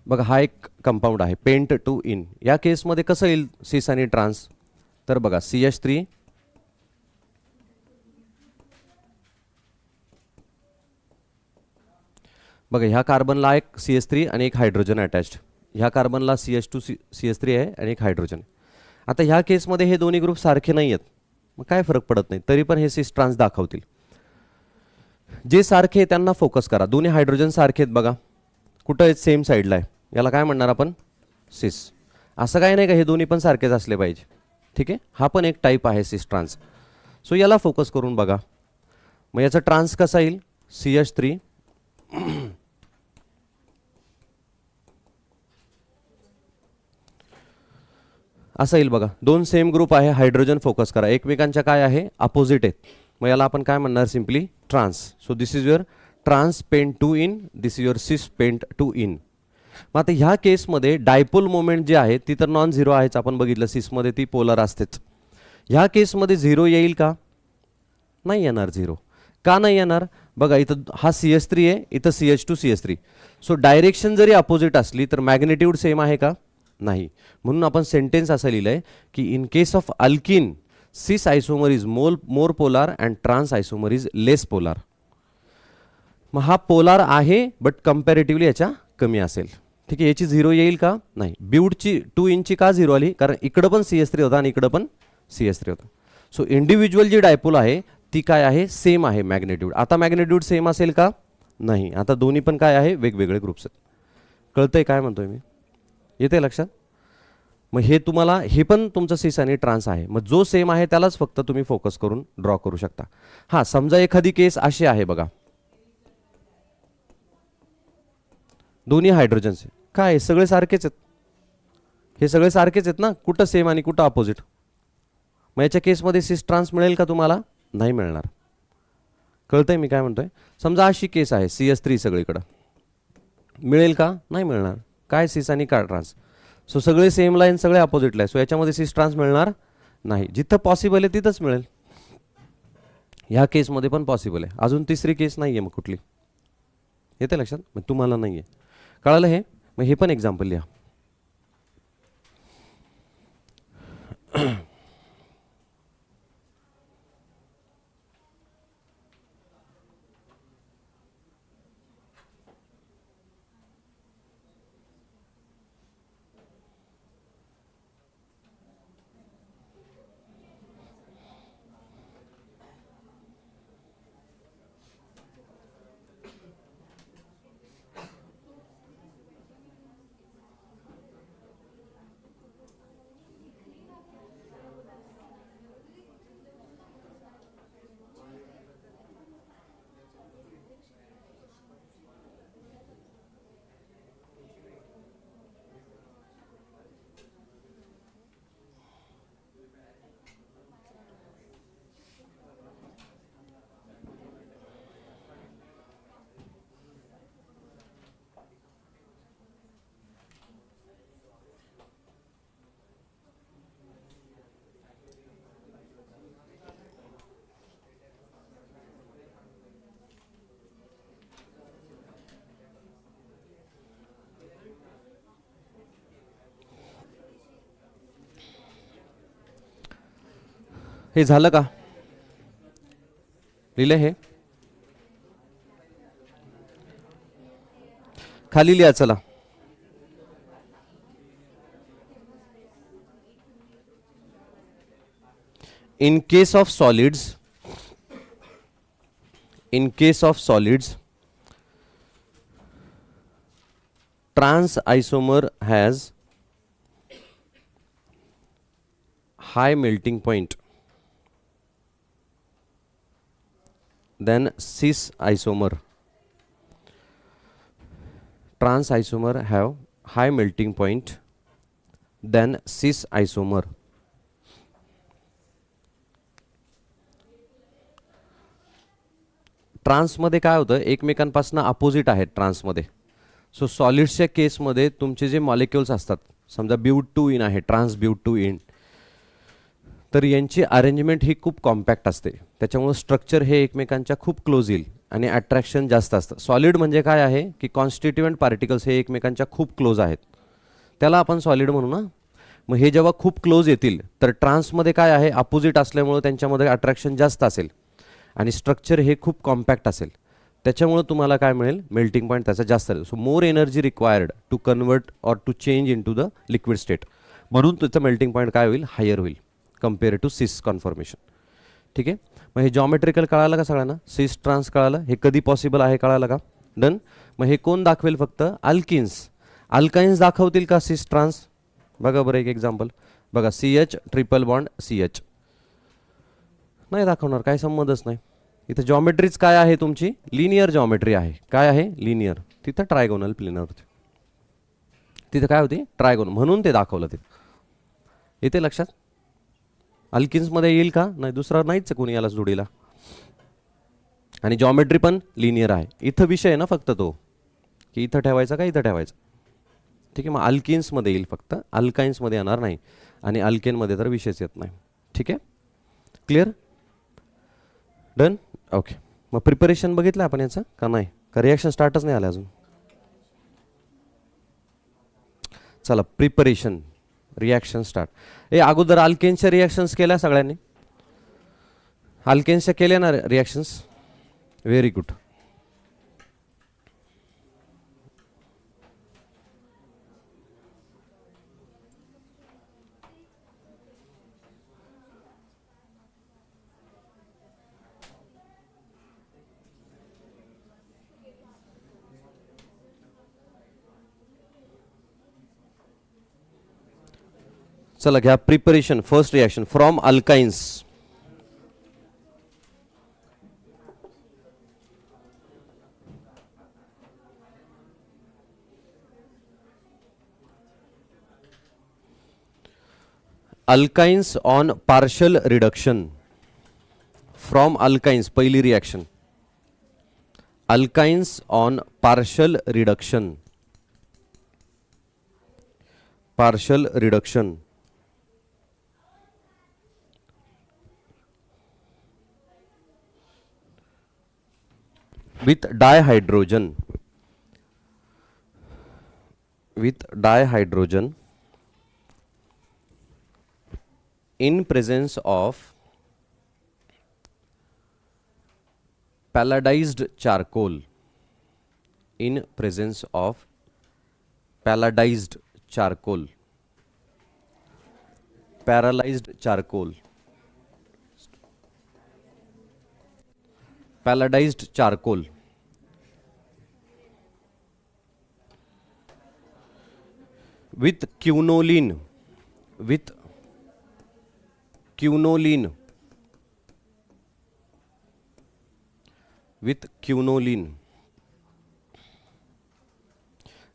बघा, हा एक कंपाऊंड आहे पेंट टू इन. या केसमध्ये कसं येईल सिस आणि ट्रान्स, तर बघा CH3 बघा, ह्या कार्बनला एक CH3 आणि एक हायड्रोजन अटॅच्ड, ह्या कार्बनला CH2 CH3 आहे आणि एक हायड्रोजन. आता ह्या केसमध्ये हे दोन्ही ग्रुप सारखे नाही आहेत, मग काय फरक पडत नाही, तरी पण हे सिस ट्रान्स दाखवतील. जे सारखे आहे त्यांना फोकस करा. दोन्ही हायड्रोजन सारखे आहेत बघा, कुठं आहेत, सेम साईडला आहे, याला काय म्हणणार आपण, सिस. असं काय नाही का हे दोन्ही पण सारखेच असले पाहिजे, ठीक आहे, हा पण एक टाईप आहे सिस ट्रान्स. सो याला फोकस करून बघा. मग याचा ट्रान्स कसा येईल, CH3 असं येईल बघा. दोन सेम ग्रुप आहे, हायड्रोजन फोकस करा, एकमेकांच्या काय आहे, अपोजिट आहेत, मग याला आपण काय म्हणणार, simply trans. So this is your trans pent two ene, this is your cis pent two ene. मग आता ह्या केसमध्ये डायपोल मोमेंट जी आहे ती तर नॉन झिरो आहेच, आपण बघितलं सिसमध्ये ती पोलर असतेच. ह्या केसमध्ये झिरो येईल का, नाही येणार झिरो. का नाही येणार, बघा इथं हा CH3 आहे, इथं CH2 CH3. सो डायरेक्शन जरी अपोजिट असली तर मॅग्नेट्यूड सेम आहे का, नाही. म्हणून आपण सेंटेन्स असं लिहिलंय की in case of alkene cis isomer is more polar and trans isomer is less polar. मग हा पोलार आहे बट कम्पॅरेटिव्हली याच्या कमी असेल, ठीक आहे. याची झिरो येईल का, नाही. ब्यूटची 2 इंची का झिरो आली, कारण इकडं पण CH3 होता आणि इकडं पण CH3 होता. सो इंडिव्हिज्युअल जी डायपोल आहे ती काय आहे, सेम आहे मॅग्नेट्यूड. आता मॅग्नेट्यूड सेम असेल का, नाही. आता दोन्ही पण काय आहे, वेगवेगळे ग्रुप्स आहेत. कळतंय काय म्हणतोय मी, येते लक्षात. मग हे तुम्हाला, हे पण तुमचं सिस आणि ट्रान्स आहे, मग जो सेम आहे त्यालाच फक्त तुम्ही फोकस करून ड्रॉ करू शकता. हां, समजा एखादी केस अशी आहे बघा, दोन्ही हायड्रोजन्स काय सगळे सारखेच आहेत, हे सगळे सारखेच आहेत ना, कुठं सेम आणि कुठं अपोजिट. मग याच्या केसमध्ये सिस ट्रान्स मिळेल का तुम्हाला, नाही मिळणार. कळतंय मी काय म्हणतोय. समजा अशी केस आहे CH3 सगळीकडं, मिळेल का, नाही मिळणार. काय सिस आणि काय ट्रान्स, सो सगळे सेम लाईन सगळे अपोजिटला आहे, सो याच्यामध्ये सिस ट्रान्स मिळणार नाही. जिथं पॉसिबल आहे तिथंच मिळेल. ह्या केसमध्ये पण पॉसिबल आहे, अजून तिसरी केस नाही आहे मग कुठली, येते लक्षात. मग तुम्हाला नाही आहे, कळालं हे. मग हे पण एक्झाम्पल लिहा. हे झालं का, लिहिलं हे, खाली लिहा चला. In case of solids, in case of solids, trans isomer has high melting point than cis isomer. Trans isomer have high melting point than cis isomer. ट्रान्समध्ये काय होतं, एकमेकांपासून अपोजिट आहेत ट्रान्समध्ये. सो सॉलिड्सच्या केसमध्ये तुमचे जे मॉलिक्युल्स असतात, समजा ब्यूट टू इन आहे, ट्रान्स ब्यूट टू इन, तर यांची अरेंजमेंट ही खूप कॉम्पॅक्ट असते. त्याच्यामुळे स्ट्रक्चर हे एकमेकांच्या खूप क्लोज येईल आणि अट्रॅक्शन जास्त असतं. सॉलिड म्हणजे काय आहे की कॉन्स्टिट्युएंट पार्टिकल्स हे एकमेकांच्या खूप क्लोज आहेत, त्याला आपण सॉलिड म्हणू ना. मग हे जेव्हा खूप क्लोज येतील तर ट्रान्समध्ये काय आहे, अपोजिट असल्यामुळे त्यांच्यामध्ये अट्रॅक्शन जास्त असेल आणि स्ट्रक्चर हे खूप कॉम्पॅक्ट असेल. त्याच्यामुळे तुम्हाला काय मिळेल, मेल्टिंग पॉईंट त्याचा जास्त असेल. So more energy required to convert or to change into the liquid state, म्हणून त्याचं मेल्टिंग पॉईंट काय होईल, हायर होईल कम्पेअर टू सिस कॉन्फॉर्मेशन. ठीक आहे. मग हे जॉमेट्रिकल कळालं का सगळ्यांना, सिस ट्रान्स कळालं, हे कधी पॉसिबल आहे कळालं का. डन. मग हे कोण दाखवेल, फक्त अल्किन्स. अल्काइन्स दाखवतील का सिस ट्रान्स. बघा बरं एक एक्झाम्पल बघा, CH ट्रिपल बॉन्ड CH नाही दाखवणार, काय संबंधच नाही. इथं जॉमेट्रीच काय आहे तुमची, लिनियर जॉमेट्री आहे. काय आहे, लिनियर. तिथं ट्रायगोनल प्लेनर होते, तिथं काय होती, ट्रायगोन, म्हणून ते दाखवलं तिथं. येते लक्षात. अल्किन्समध्ये येईल का, नाही, दुसरा नाहीच कोणी याला जोडीला. आणि जॉमेट्री पण लिनियर आहे. इथं विषय आहे ना फक्त तो, की इथं ठेवायचा का इथं ठेवायचा. ठीक आहे. मग अल्किन्समध्ये येईल फक्त, अल्काइन्समध्ये येणार नाही. आणि अल्केनमध्ये तर विषयच येत नाही. ठीक आहे, क्लिअर. डन. ओके. मग प्रिपरेशन बघितलं आपण याचं का नाही, का रिॲक्शन स्टार्टच नाही आलं अजून. चला प्रिपरेशन, रिॲक्शन स्टार्ट. अगोदर अल्केन्सच्या रिॲक्शन्स केल्या सगळ्यांनी, अल्केन्सच्या केल्या ना रिॲक्शन्स. Very good. चला घ्या preparation. First reaction from alkynes. Alkynes on partial reduction. From alkynes पहिली reaction, alkynes on partial reduction. Partial reduction with dihydrogen, with dihydrogen in presence of palladized charcoal, in presence of palladized charcoal, paralyzed charcoal, palladized charcoal with quinoline, with quinoline, with quinoline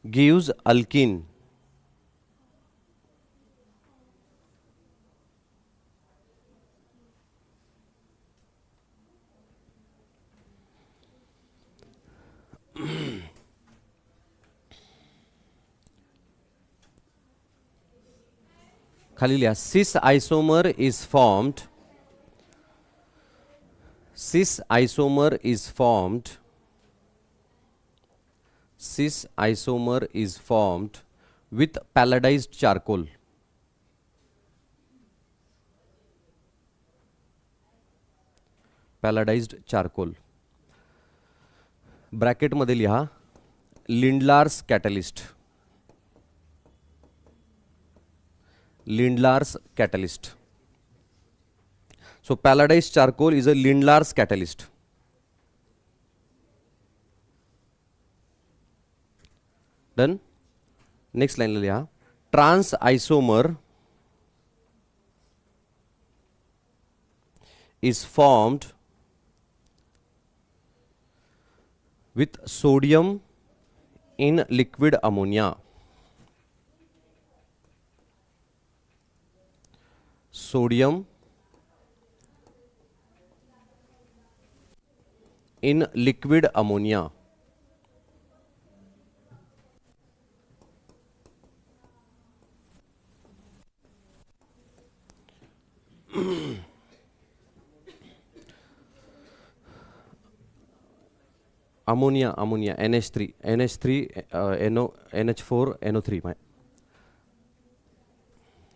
gives alkene. खाली लिहा, cis isomer is formed, cis isomer is formed, cis isomer is formed with palladized charcoal. Palladized charcoal. Bracket मध्ये लिहा Lindlar's catalyst. Lindlar's catalyst. So palladized charcoal is a Lindlar's catalyst. Done. Next लाईनला लिहा, trans आयसोमर is formed with sodium in liquid ammonia. Sodium in liquid ammonia. Ammonia ammonia NH3 NH4 NO3.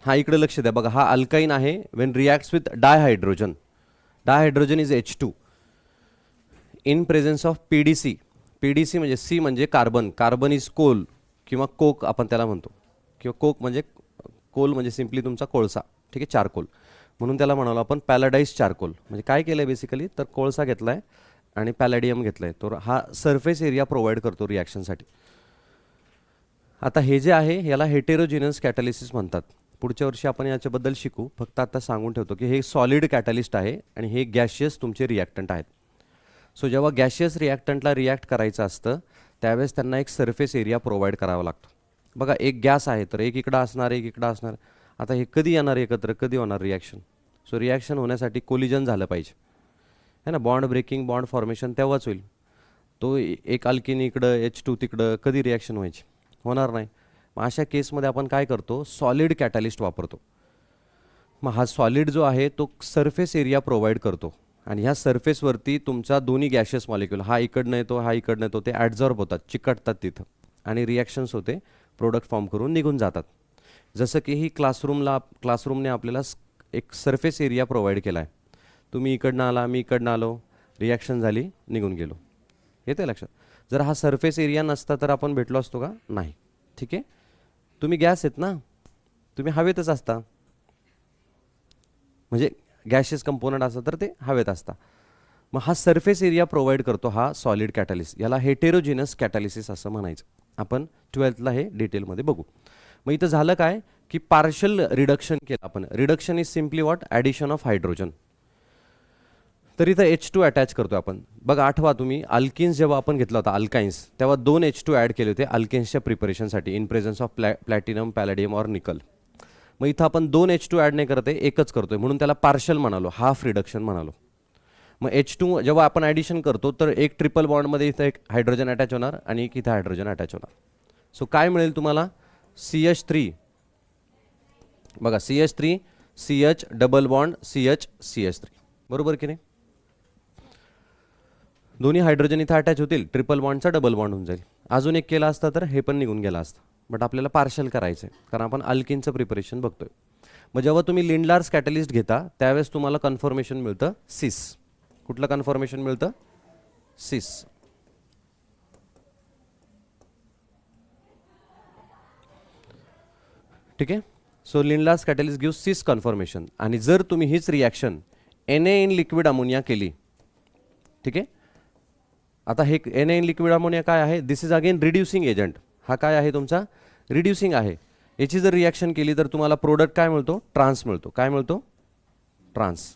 हा इकडे लक्ष द्या बघा, हा अल्काईन आहे. When reacts with dihydrogen, dihydrogen is H2 in presence of PDC. PDC म्हणजे C म्हणजे carbon, carbon is coal किंवा कोक आपण त्याला म्हणतो, किंवा कोक म्हणजे कोल म्हणजे सिम्पली तुमचा कोळसा, ठीक आहे, चारकोल म्हणून त्याला म्हणालो आपण पॅलाडाईज चारकोल. म्हणजे काय केलं आहे बेसिकली, तर कोळसा घेतला आहे आणि पॅलॅडियम घेतलं आहे, तर हा सरफेस एरिया प्रोव्हाइड करतो रिॲक्शनसाठी. आता हे जे आहे याला हेटेरोजिनस कॅटॅलिसिस म्हणतात. पुढच्या वर्षी आपण याच्याबद्दल शिकू, फक्त आता सांगून ठेवतो की हे सॉलिड कॅटॅलिस्ट आहे आणि हे गॅशियस तुमचे रिॲक्टंट आहेत. सो जेव्हा गॅशियस रिॲक्टंटला रिॲक्ट करायचं असतं त्यावेळेस त्यांना एक सरफेस एरिया प्रोव्हाइड करावा लागतो. बघा एक गॅस आहे तर एक इकडं असणार एक इकडं असणार. आता हे कधी येणार एकत्र, कधी होणार रिॲक्शन. सो रिॲक्शन होण्यासाठी कोलिजन झालं पाहिजे है ना, बॉन्ड ब्रेकिंग बॉन्ड फॉर्मेशन तेव्हाच होईल. तो एक अल्किन इकडं H2 तिकडं कधी रिॲक्शन व्हायची, होणार नाही. मग अशा केसमध्ये आपण काय करतो, सॉलिड कॅटॅलिस्ट वापरतो. मग हा सॉलिड जो आहे तो सरफेस एरिया प्रोव्हाइड करतो आणि ह्या सरफेसवरती तुमचा दोन्ही गॅशियस मॉलिक्यूल, हा इकडनं येतो हा इकडनं येतो, ते ॲडझॉर्ब होतात, चिकटतात तिथं आणि रिॲक्शन्स होते, प्रोडक्ट फॉर्म करून निघून जातात. जसं की ही क्लासरूमने आपल्याला एक सरफेस एरिया प्रोव्हाइड केला आहे. तुम्ही इकडनं आला मी इकडनं आलो, रिॲक्शन झाली निघून गेलो. येते लक्षात. जर हा सरफेस एरिया नसता तर आपण भेटलो असतो का, नाही. ठीक आहे, तुम्ही गॅस आहेत ना, तुम्ही हवेतच असता, म्हणजे गॅशियस कंपोनंट असतं तर ते हवेत असता. मग हा सरफेस एरिया प्रोव्हाइड करतो हा सॉलिड कॅटॅलिस्ट, याला हेटेरोजिनस कॅटॅलिसिस असं म्हणायचं. आपण 12thला हे डिटेलमध्ये बघू. मग इथं झालं काय की पार्शल रिडक्शन केलं आपण. Reduction is simply what, addition of hydrogen. तर इथं H2 अटॅच करतो आपण. बघा आठवा तुम्ही अल्किन्स जेव्हा आपण घेतला होता अल्काइन्स, तेव्हा 2 H2 ॲड केले होते अल्किन्सच्या प्रिपरेशनसाठी in presence of platinum palladium or nickel. मग इथं आपण 2 H2 ॲड नाही करत आहे, एकच करतोय म्हणून त्याला पार्शल म्हणालो, हाफ रिडक्शन म्हणालो. मग H2 जेव्हा आपण ॲडिशन करतो तर एक ट्रिपल बॉन्डमध्ये इथं एक हायड्रोजन अटॅच होणार आणि एक इथं हायड्रोजन अटॅच होणार. सो काय मिळेल तुम्हाला, CH3. बघा CH3 CH double bond CH CH3, बरोबर की नाही. दोन्ही हायड्रोजन इथं अटॅच होतील, ट्रिपल बॉन्डचा डबल बॉन्ड होऊन जाईल. अजून एक केला असता तर हे पण निघून गेला असतं, बट आपल्याला पार्शल करायचं आहे कारण आपण अल्किनचं प्रिपरेशन बघतोय. मग जेव्हा तुम्ही लिंडलार्स कॅटलिस्ट घेता त्यावेळेस तुम्हाला कन्फर्मेशन मिळतं सिस. कुठलं कन्फर्मेशन मिळतं, सिस. ठीक आहे. सो लिंडलार्स कॅटलिस्ट गिव्ह सिस कन्फर्मेशन. आणि जर तुम्ही हीच reaction Na in liquid ammonia केली, ठीक आहे. आता हे Na इन लिक्विड अमोनिया काय आहे, दिस इज अगेन रिड्युसिंग एजंट. हा काय आहे तुमचा, रिड्युसिंग आहे. याची जर रिॲक्शन केली तर तुम्हाला प्रोडक्ट काय मिळतो, ट्रान्स मिळतो. काय मिळतो, ट्रान्स.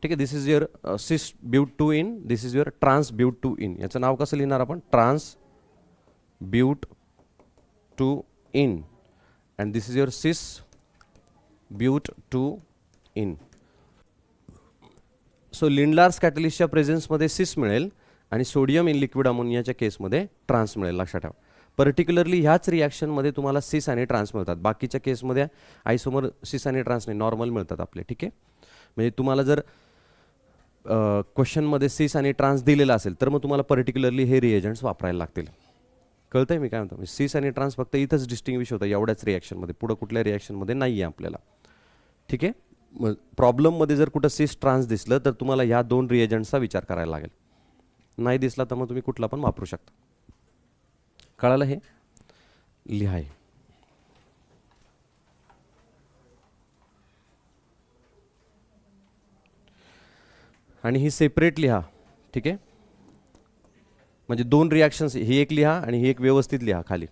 ठीक आहे. दिस is your cis but 2 in, this is your trans but 2 ene. याचं नाव कसं लिहिणार आपण, trans but 2 ene and this is your cis but 2 ene. So Lindlar's कॅटलिस्टच्या प्रेझेन्समध्ये सिस मिळेल आणि सोडियम इन लिक्विड अमोनियाच्या केसमध्ये ट्रान्स मिळेल. लक्षात ठेवा. पर्टिक्युलरली ह्याच रिॲक्शनमध्ये तुम्हाला सिस आणि ट्रान्स मिळतात. बाकीच्या केसमध्ये आयसोमर सिस आणि ट्रान्स नाही, नॉर्मल मिळतात आपले. ठीक आहे. म्हणजे तुम्हाला जर क्वेश्चनमध्ये सिस आणि ट्रान्स दिलेला असेल तर मग तुम्हाला पर्टिक्युलरली हे रिएजंट्स वापरायला लागतील. कळतंय मी काय म्हणतो, म्हणजे सिस आणि ट्रान्स फक्त इथंच डिस्टिंग्विश होतं एवढ्याच रिॲक्शनमध्ये, पुढं कुठल्या रिॲक्शनमध्ये नाही आहे आपल्याला. ठीक आहे. मग प्रॉब्लेममध्ये जर कुठं सिस ट्रान्स दिसलं तर तुम्हाला ह्या 2 रिएजंट्सचा विचार करायला लागेल. नाही दिसला तर मग तुम्ही कुठला पण वापरू शकता. कळालं, हे लिहाय. आणि ही सेपरेट लिहा. ठीक आहे. म्हणजे दोन रिॲक्शन्स, ही एक लिहा आणि ही एक व्यवस्थित लिहा खाली.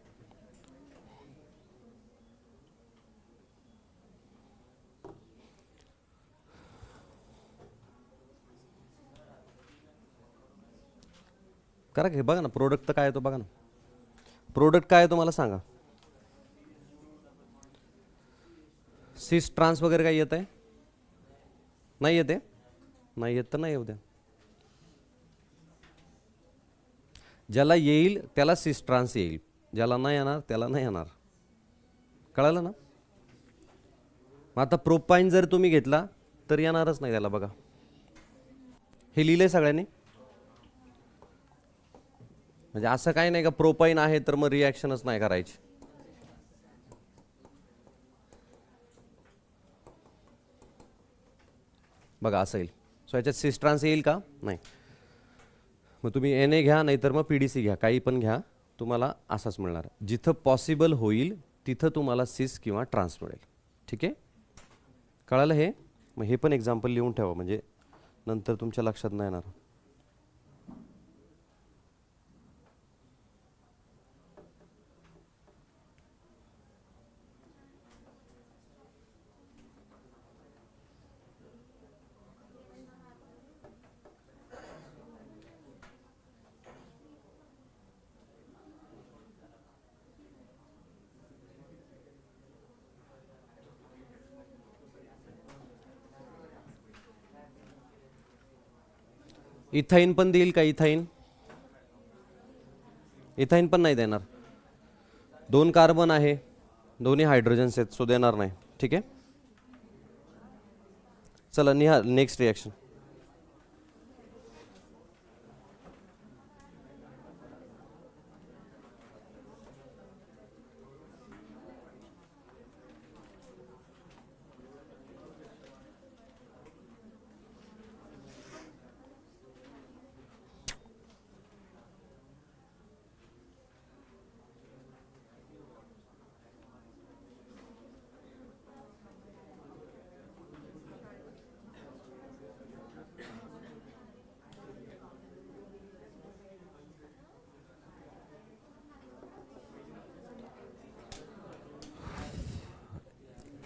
करा की, बघा ना प्रोडक्ट तर काय येतो, बघा ना प्रोडक्ट काय येतो मला सांगा. सिस ट्रान्स वगैरे काय येत आहे? नाही येते, नाही येत तर नाही येऊ द्या. ज्याला येईल त्याला सिस ट्रान्स येईल, ज्याला नाही येणार त्याला नाही येणार. कळालं ना? मग आता प्रोपाईन जर तुम्ही घेतला तर येणारच नाही त्याला. बघा हे लिहिलंय सगळ्यांनी. म्हणजे असं काही नाही का प्रोपाईन आहे तर मग रिॲक्शनच नाही करायची. बघा असं येईल. सो याच्यात सिस ट्रान्स येईल का? नाही. मग तुम्ही एन ए घ्या, नाहीतर मग पी डी सी घ्या, काही पण घ्या, तुम्हाला असाच मिळणार. जिथं पॉसिबल होईल तिथं तुम्हाला सिस किंवा ट्रान्स मिळेल. ठीक आहे, कळालं हे? मग हे पण एक्झाम्पल लिहून ठेवा, म्हणजे नंतर तुमच्या लक्षात नाही येणार. इथाईन पण देईल का? इथाईन, इथाईन पण नाही देणार. 2 कार्बन आहे, दोन्ही हायड्रोजन्स आहेत, सो देणार नाही. ठीक आहे, चला निहा नेक्स्ट रिॲक्शन.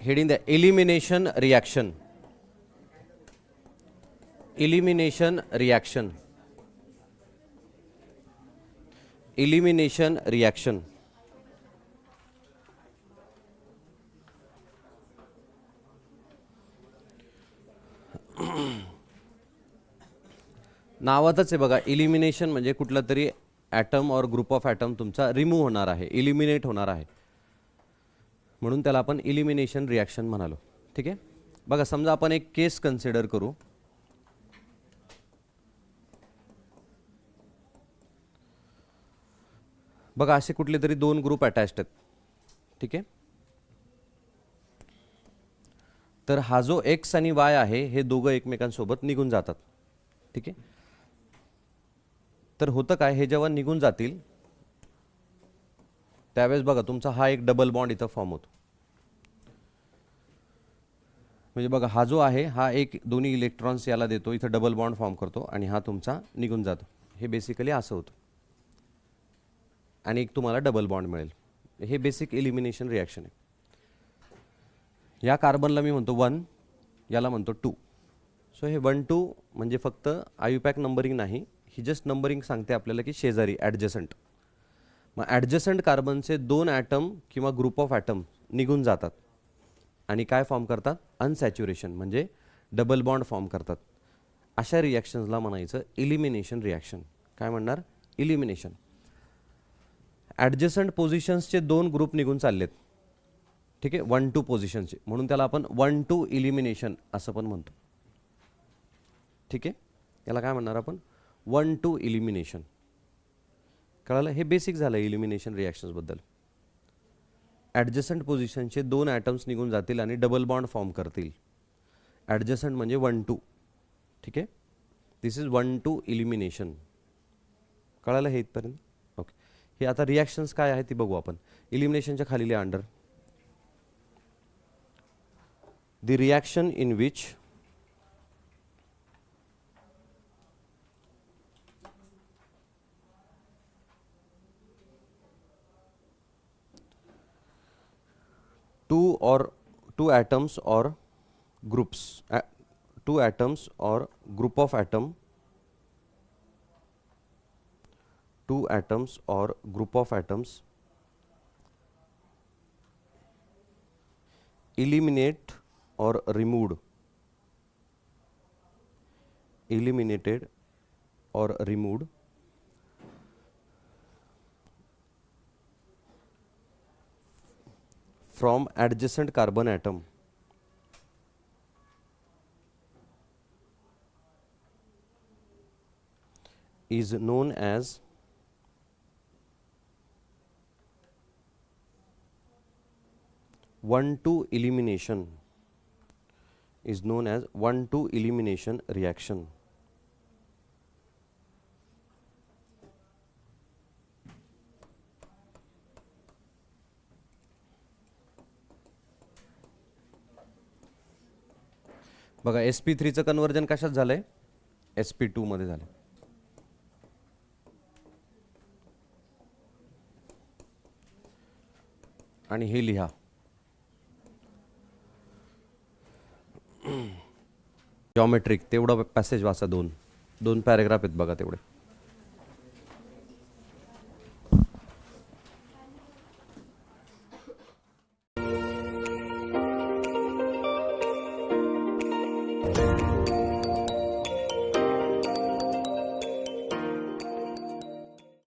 हेडिंग द्या, elimination reaction. Elimination reaction, elimination reaction. नावातच आहे बघा, इलिमिनेशन म्हणजे कुठला तरी item or group of item तुमचा रिमूव्ह होणार आहे, इलिमिनेट होणार आहे, म्हणून त्याला आपण इलिमिनेशन रिॲक्शन म्हणालो. ठीक आहे, बघा समजा आपण एक केस कन्सिडर करू. बघा असे कुठले तरी 2 ग्रुप अटॅच्ड आहेत. ठीक आहे, तर हा जो एक्स आणि वाय आहे हे दोघं एकमेकांसोबत निघून जातात. ठीक आहे, तर होतं काय, हे जेव्हा निघून जातील त्यावेळेस बघा तुमचा हा एक डबल बॉन्ड इथं फॉर्म होतो. म्हणजे बघा हा जो आहे हा एक दोन्ही इलेक्ट्रॉन्स याला देतो, इथं डबल बॉन्ड फॉर्म करतो आणि हा तुमचा निघून जातो. हे बेसिकली असं होतं आणि एक तुम्हाला डबल बॉन्ड मिळेल. हे बेसिक एलिमिनेशन रिॲक्शन आहे. या कार्बनला मी म्हणतो 1, याला म्हणतो 2. सो हे 1 2 म्हणजे फक्त आयुपॅक नंबरिंग नाही, ही जस्ट नंबरिंग सांगते आपल्याला की शेजारी ॲडजसंट. मग ॲडजसंट कार्बनचे 2 ॲटम किंवा ग्रुप ऑफ ॲटम निघून जातात आणि काय फॉर्म करतात, अनसॅच्युरेशन म्हणजे डबल बॉन्ड फॉर्म करतात. अशा रिॲक्शन्सला म्हणायचं इलिमिनेशन रिॲक्शन. काय म्हणणार, इलिमिनेशन. ॲडजसंट पोझिशन्सचे 2 ग्रुप निघून चाललेत. ठीक आहे, 1 2 पोझिशनचे, म्हणून त्याला आपण 1 2 इलिमिनेशन असं पण म्हणतो. ठीक आहे, याला काय म्हणणार आपण, 1 2 इलिमिनेशन. कळालं, हे बेसिक झालं इलिमिनेशन रिॲक्शन्सबद्दल. ॲडजसंट पोझिशनचे 2 ॲटम्स निघून जातील आणि डबल बॉन्ड फॉर्म करतील. ॲडजसंट म्हणजे 1 2. ठीक आहे, दिस इज 1 2 इलिमिनेशन. कळालं हे इथपर्यंत? ओके, हे आता रिॲक्शन्स काय आहे ती बघू आपण. इलिमिनेशनच्या खाली लिहा under the reaction in which or two atoms or groups, two atoms or group of atom, two atoms or group of atoms eliminate or removed, eliminated or removed from adjacent carbon atom is known as one-to elimination, is known as one-to elimination reaction. बघा sp3चं conversion कशात झालंय, sp2 मध्ये झालं. आणि हे लिहा, geometric तेवढं passage वाचा, दोन पॅरेग्राफ आहेत बघा तेवढे.